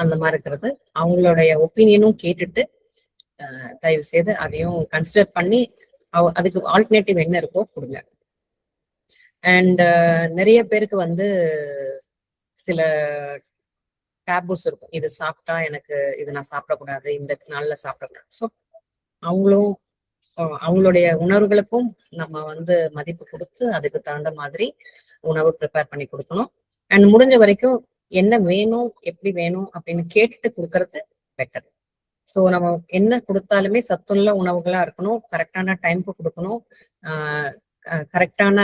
அந்த மாதிரி இருக்கிறது அவங்களுடைய ஒப்பீனியனும் கேட்டுட்டு தயவு செய்து அதையும் கன்சிடர் பண்ணி அதுக்கு ஆல்டர்னேட்டிவ் என்ன இருக்கோ கொடுங்க. அண்ட் நிறைய பேருக்கு வந்து சில டேபூஸ் இருக்கும். இது சாப்பிட்டா எனக்கு இது நான் சாப்பிடக்கூடாது, இந்த நாள்ல சாப்பிடக்கூடாது. ஸோ அவங்களும் அவங்களுடைய உணர்வுகளுக்கும் நம்ம வந்து மதிப்பு கொடுத்து அதுக்கு தகுந்த மாதிரி உணவு ப்ரிப்பேர் பண்ணி கொடுக்கணும். அண்ட் முடிஞ்ச வரைக்கும் என்ன வேணும், எப்படி வேணும் அப்படின்னு கேட்டுட்டு கொடுக்கறது பெட்டர். ஸோ நம்ம என்ன கொடுத்தாலுமே சத்துள்ள உணவுகளா இருக்கணும், கரெக்டான டைமுக்கு கொடுக்கணும், கரெக்டான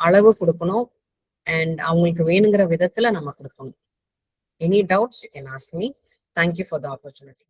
அளவு கொடுக்கணும், அண்ட் அவங்களுக்கு வேணுங்கிற விதத்துல நம்ம கொடுக்கணும். Any doubts, you can ask me. Thank you for the opportunity.